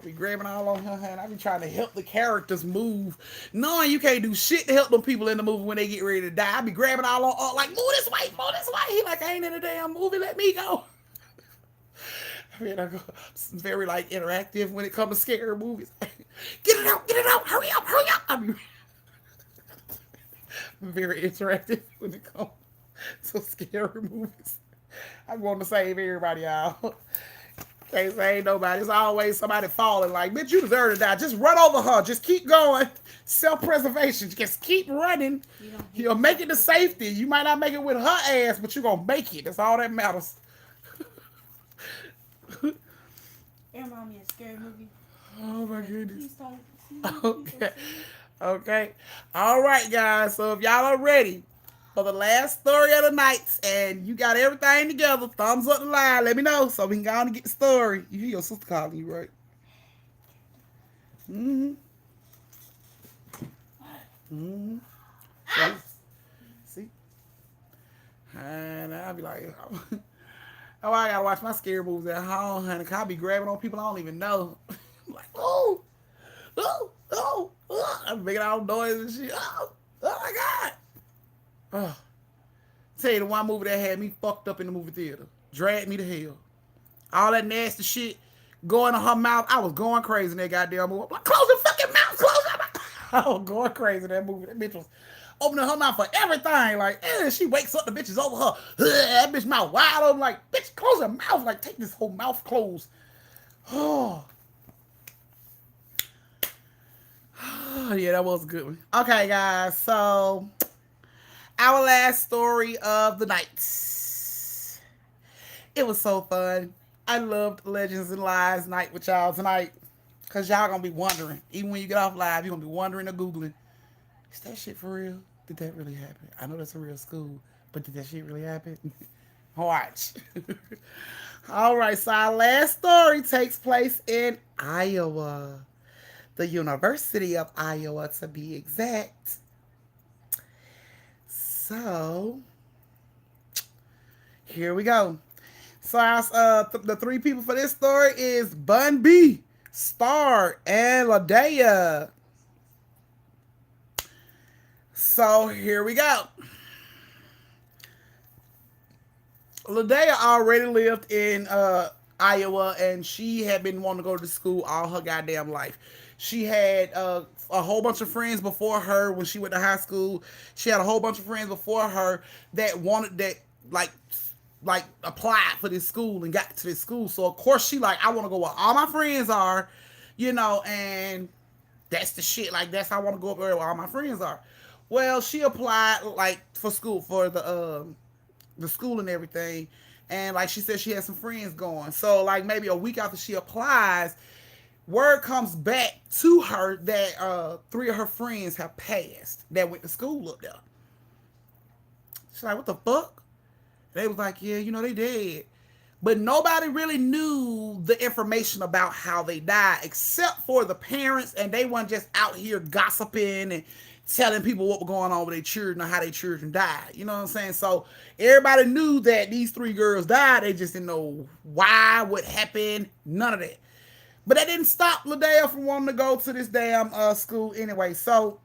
I be grabbing all on her hand. I be trying to help the characters move. Knowing you can't do shit to help them people in the movie when they get ready to die. I be grabbing all on, like, move this way, move this way. He like, I ain't in the damn movie. Let me go. I mean, I'm very, like, interactive when it comes to scary movies. Get it out, hurry up, hurry up. I'm very interactive when it comes to scary movies. I want to save everybody out. Can't save nobody. It's always somebody falling. Like, bitch, you deserve to die. Just run over her. Just keep going. Self-preservation. Just keep running. You'll make it to safety. You might not make it with her ass, but you're going to make it. That's all that matters. It reminds me of a scary movie. Oh, my goodness. Please don't. Okay. Okay. All right, guys. So if y'all are ready for the last story of the night and you got everything together, thumbs up the line. Let me know so we can go on and get the story. You hear your sister calling you, right? Mm-hmm. Mm-hmm. So, see? And I'll be like, oh, I gotta watch my scary movies at home, honey. I'll be grabbing on people I don't even know. I'm like, oh, oh, oh, oh. I'm making all noise and shit. Oh my God. Oh. Tell you the one movie that had me fucked up in the movie theater. Dragged me to hell. All that nasty shit going in her mouth. I was going crazy in that goddamn movie. Like, close your fucking mouth. Close your mouth. I was going crazy in that movie. That bitch was opening her mouth for everything. Like, she wakes up, the bitch is over her. That bitch mouth wide open. Like, bitch, close her mouth. Like, take this whole mouth closed. Oh. Yeah, that was a good one. Okay, guys. So, our last story of the night. It was so fun. I loved Legends and Lies night with y'all tonight. Because y'all going to be wondering. Even when you get off live, you're going to be wondering or Googling. Is that shit for real? Did that really happen? I know that's a real school, but did that shit really happen? Watch. All right, so our last story takes place in Iowa, the University of Iowa to be exact. So, here we go. So, the three people for this story is Bun B, Star, and Ladea. So, here we go. Ladea already lived in Iowa, and she had been wanting to go to school all her goddamn life. She had a whole bunch of friends before her when she went to high school. She had a whole bunch of friends before her that wanted that like applied for this school and got to this school. So of course she like I want to go where all my friends are, and that's the shit. Like that's I want to go up there where all my friends are. Well, she applied like for school for the school and everything. And like she said, she had some friends going. So like maybe a week after she applies, word comes back to her that three of her friends have passed that went to school up there. She's like, what the fuck? They was like, yeah, they dead. But nobody really knew the information about how they died except for the parents, and they weren't just out here gossiping and telling people what was going on with their children or how their children died. You know what I'm saying? So everybody knew that these three girls died. They just didn't know why, what happened, none of that. But that didn't stop Ladea from wanting to go to this damn school anyway. So,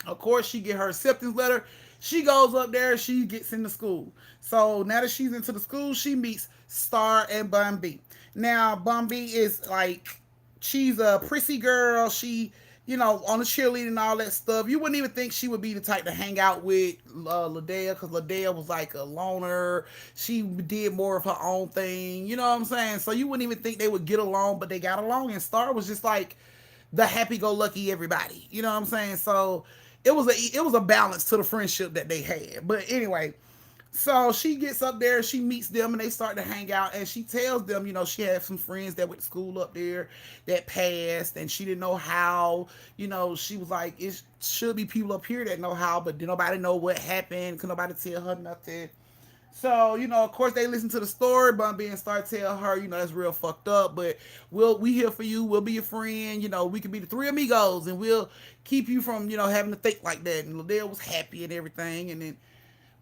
of course, she get her acceptance letter. She goes up there. She gets into school. So now that she's into the school, she meets Star and Bun B. Now, Bun B is like, she's a prissy girl. She, on the cheerleading and all that stuff. You wouldn't even think she would be the type to hang out with Ladea, because Ladea was like a loner. She did more of her own thing. You know what I'm saying? So you wouldn't even think they would get along, but they got along. And Star was just like the happy-go-lucky everybody. You know what I'm saying? So it was a balance to the friendship that they had. But anyway, so she gets up there, she meets them, and they start to hang out. And she tells them, she had some friends that went to school up there that passed, and she didn't know how. She was like, it should be people up here that know how, but did nobody know what happened? Could nobody tell her nothing? So, of course they listen to the story, Bun B and Star tell her, that's real fucked up, but we here for you, we'll be your friend, we can be the three amigos, and we'll keep you from, having to think like that. And Liddell was happy and everything, and then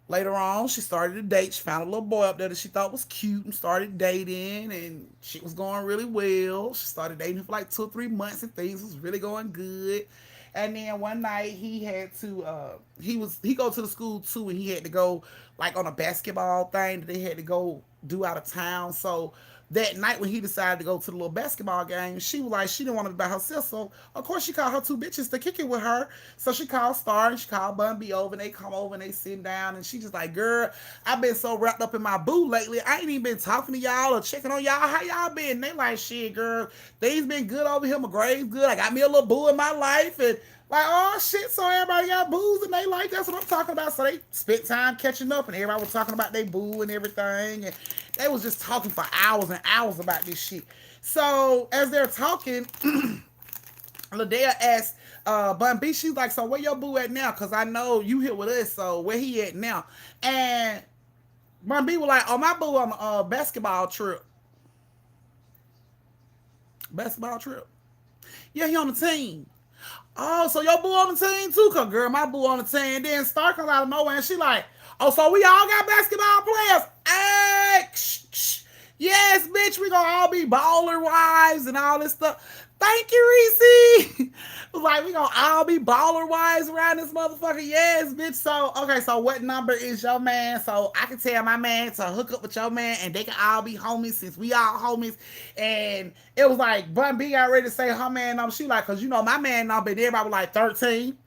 later on, she started to date. She found a little boy up there that she thought was cute and started dating, and shit was going really well. She started dating him for like 2 or 3 months, and things was really going good. And then one night he had to he go to the school too, and he had to go like on a basketball thing that they had to go do out of town. So that night when he decided to go to the little basketball game, she was like, she didn't want to be by herself. So of course she called her two bitches to kick it with her. So she called Star and she called Bun B over, and they come over and they sit down, and she just like, girl, I've been so wrapped up in my boo lately. I ain't even been talking to y'all or checking on y'all. How y'all been? And they like, shit, girl, things been good over here. My grade's good. I got me a little boo in my life, and like, oh shit, so everybody got boos and they like, that's what I'm talking about. So they spent time catching up, and everybody was talking about their boo and everything, and they was just talking for hours and hours about this shit. So as they're talking, Ladea asked Bun B, she's like, so where your boo at now? Because I know you here with us, so where he at now? And Bun B was like, oh, my boo on a basketball trip. Basketball trip? Yeah, he on the team. Oh, so your boo on the team too? Cause girl, my boo on the team. And then Star comes out of nowhere and she like, oh, so we all got basketball players? Hey, yes, bitch, we gonna all be baller wives and all this stuff. Thank you, Reese. Was like, we gonna all be baller wives around this motherfucker. Yes, bitch. So, okay, so what number is your man? So I can tell my man to hook up with your man, and they can all be homies since we all homies. And it was like, Bun B got ready to say her man number. She like, cause my man number, and everybody was like 13.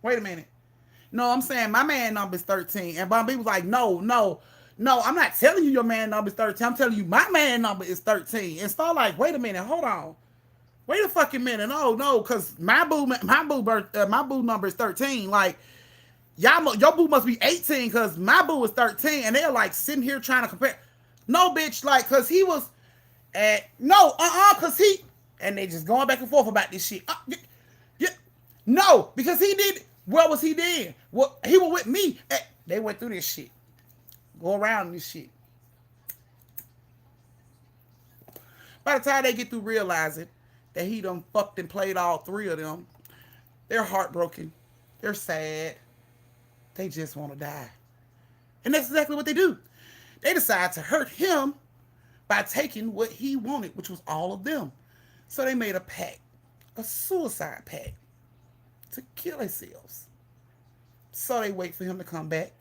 Wait a minute. No, I'm saying my man number is 13. And Bun B was like, no, I'm not telling you your man number is 13. I'm telling you my man number is 13. And Star like, wait a minute, hold on. Wait a fucking minute. No, because my boo number is 13. Like, your boo must be 18 because my boo is 13. And they're like sitting here trying to compare. No, bitch, like, because he was because he, and they just going back and forth about this shit. No, because he did. What was he then? Well, he was with me. They went through this shit. Go around this shit. By the time they get through realizing that he done fucked and played all three of them, they're heartbroken. They're sad. They just want to die. And that's exactly what they do. They decide to hurt him by taking what he wanted, which was all of them. So they made a pact, a suicide pact, to kill themselves. So they wait for him to come back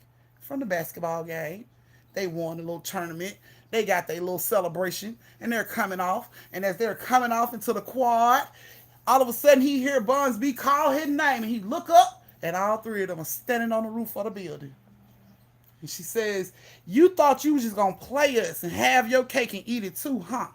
from the basketball game. They won a little tournament. They got their little celebration, and they're coming off. And as they're coming off into the quad, all of a sudden he hear Buns B call his name, and he look up, and all three of them are standing on the roof of the building. And she says, "You thought you was just gonna play us and have your cake and eat it too, huh?"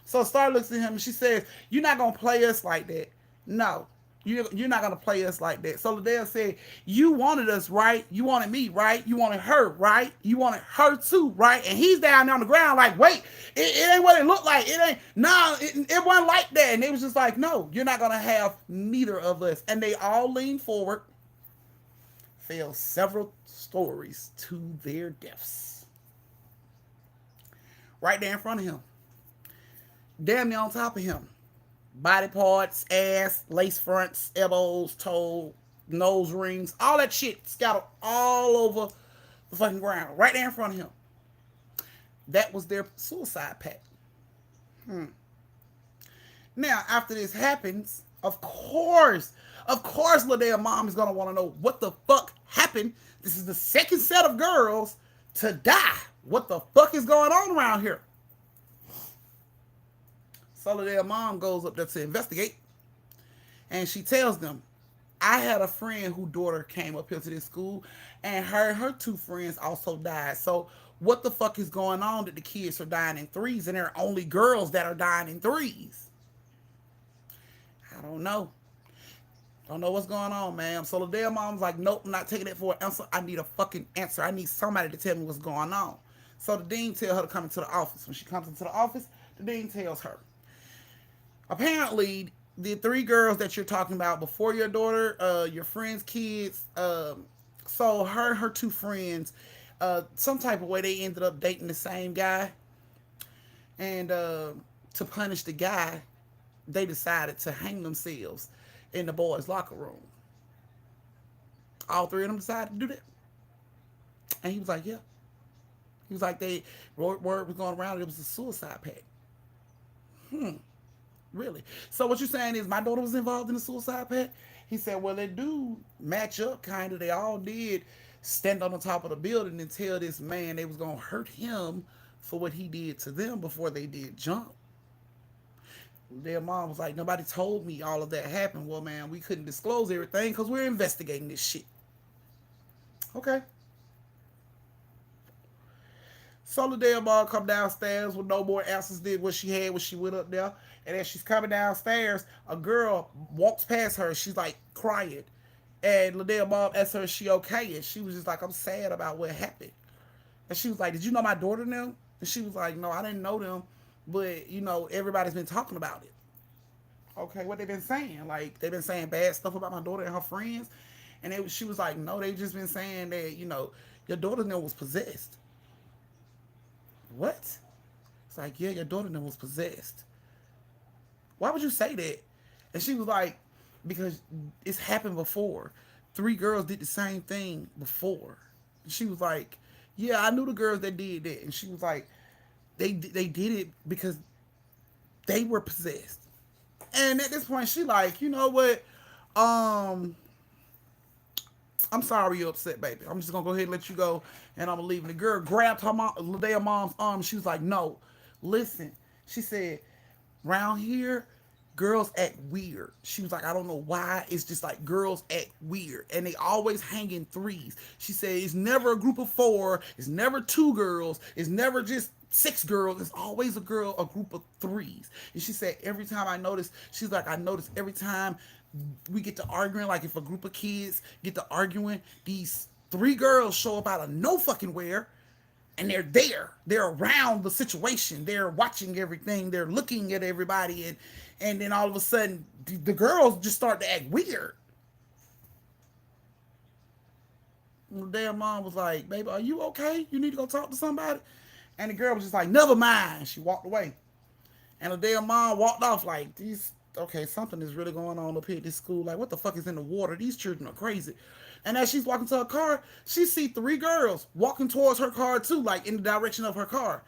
So Star looks at him and she says, "You're not gonna play us like that. No, you're not gonna play us like that." So Liddell said, "You wanted us, right? You wanted me, right? You wanted her, right? You wanted her too, right?" And he's down on the ground like, "Wait, it ain't what it looked like. It ain't. No, it wasn't like that." And they was just like, "No, you're not gonna have neither of us." And they all leaned forward, fell several stories to their deaths, right there in front of him, damn near on top of him. Body parts, ass, lace fronts, elbows, toe, nose rings, all that shit scattered all over the fucking ground, right there in front of him. That was their suicide pact. Now, after this happens, of course, Liddell's mom is gonna want to know what the fuck happened. This is the second set of girls to die. What the fuck is going on around here? So Liddell's mom goes up there to investigate, and she tells them, "I had a friend whose daughter came up here to this school, and her two friends also died. So what the fuck is going on that the kids are dying in threes, and there are only girls that are dying in threes? I don't know. Don't know what's going on, ma'am." So Liddell's mom's like, "Nope, I'm not taking it for an answer. I need a fucking answer. I need somebody to tell me what's going on." So the dean tells her to come into the office. When she comes into the office, the dean tells her, apparently the three girls that you're talking about before your daughter, your friend's kids, so her two friends, some type of way they ended up dating the same guy, and to punish the guy, they decided to hang themselves in the boys' locker room. All three of them decided to do that, and he was like, "Yeah." He was like, word was going around. It was a suicide pact. Really? So what you're saying is my daughter was involved in a suicide pact? He said, "Well, they do match up, kind of. They all did stand on the top of the building and tell this man they was going to hurt him for what he did to them before they did jump." Their mom was like, "Nobody told me all of that happened." "Well, man, we couldn't disclose everything because we're investigating this shit." Okay. So Liddell mom come downstairs with no more answers than what she had when she went up there. And as she's coming downstairs, a girl walks past her. She's like crying. And Liddell mom asks her, "Is she okay?" And she was just like, "I'm sad about what happened." And she was like, "Did you know my daughter now?" And she was like, "No, I didn't know them. But, everybody's been talking about it." Okay, what they been saying? Like, they've been saying bad stuff about my daughter and her friends. And she was like, "No, they just been saying that, your daughter now was possessed." "What?" It's like, "Yeah, your daughter now was possessed." "Why would you say that?" And she was like, "Because it's happened before. Three girls did the same thing before." And she was like, "Yeah, I knew the girls that did that." And she was like, they did it because they were possessed. And at this point, she like, "You know what? Um, I'm sorry you're upset, baby. I'm just gonna go ahead and let you go, and I'm gonna leave." And the girl grabbed her mom, Liddell's mom's arm. She was like, "No, listen." She said, "Round here, girls act weird." She was like, "I don't know why. It's just like girls act weird. And they always hang in threes." She said, "It's never a group of four. It's never two girls. It's never just six girls. It's always a group of threes." And she said, "Every time I notice," she's like, "I notice every time we get to arguing, like if a group of kids get to arguing, these three girls show up out of no fucking where and they're there. They're around the situation. They're watching everything. They're looking at everybody, and then all of a sudden, the girls just start to act weird. And the damn mom was like, "Baby, are you okay? You need to go talk to somebody." And the girl was just like, "Never mind." She walked away, and the damn mom walked off like, "These okay, something is really going on up here at this school. Like, what the fuck is in the water? These children are crazy." And as she's walking to her car, she see three girls walking towards her car too, like in the direction of her car.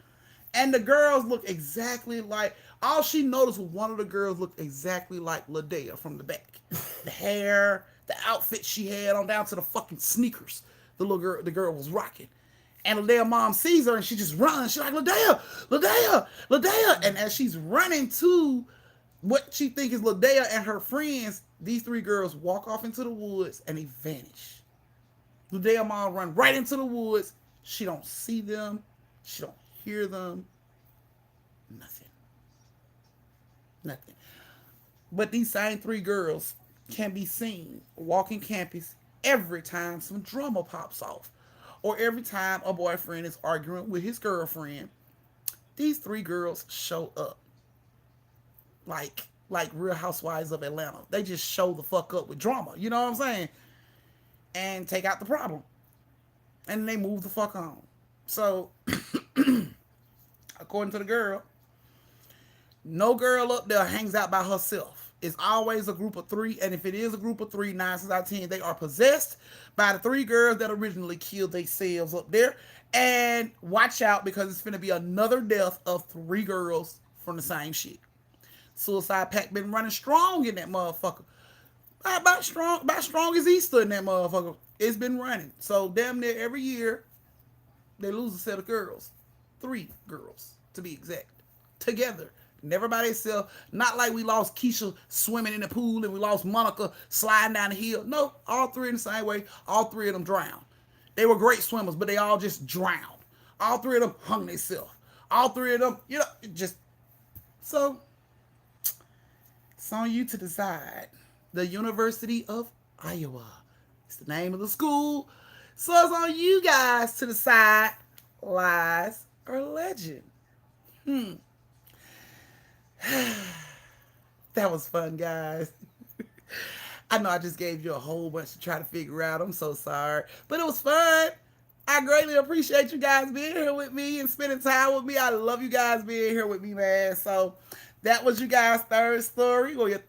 And the girls look exactly like. All she noticed was one of the girls looked exactly like Ladea from the back. The hair, the outfit she had on, down to the fucking sneakers the girl was rocking. And Ladea mom sees her and she just runs. She's like, Ladea, Ladea, Ladea. And as she's running to what she thinks is Ladea and her friends, these three girls walk off into the woods and they vanish. Ladea mom run right into the woods. She don't see them. She don't hear them. Nothing. Nothing. But these same three girls can be seen walking campus every time some drama pops off, or every time a boyfriend is arguing with his girlfriend. These three girls show up like Real Housewives of Atlanta. They just show the fuck up with drama. You know what I'm saying? And take out the problem, and they move the fuck on. So, according to the girl, no girl up there hangs out by herself. It's always a group of three, and if it is a group of three, 9 out of 10, they are possessed by the three girls that originally killed themselves up there. And watch out because it's gonna be another death of three girls from the same shit. Suicide Pact been running strong in that motherfucker. About strong as Easter in that motherfucker. It's been running. So damn near every year they lose a set of girls. 3 girls to be exact. Together. Never by themselves. Not like we lost Keisha swimming in the pool and we lost Monica sliding down the hill. No, all 3 in the same way. All 3 of them drowned. They were great swimmers, but they all just drowned. All 3 of them hung themselves. All 3 of them, just so it's on you to decide. The University of Iowa. It's the name of the school. So it's on you guys to decide lies or legend. That was fun, guys. I know I just gave you a whole bunch to try to figure out. I'm so sorry. But it was fun. I greatly appreciate you guys being here with me and spending time with me. I love you guys being here with me, man. So that was you guys' third story or your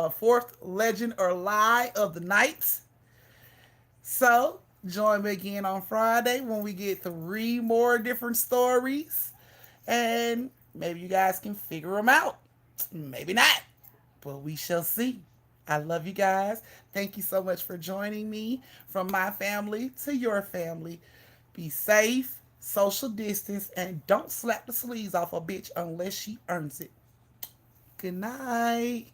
fourth legend or lie of the night. So join me again on Friday when we get 3 more different stories. And maybe you guys can figure them out. Maybe not. But we shall see. I love you guys. Thank you so much for joining me. From my family to your family. Be safe, social distance, and don't slap the sleeves off a bitch unless she earns it. Good night.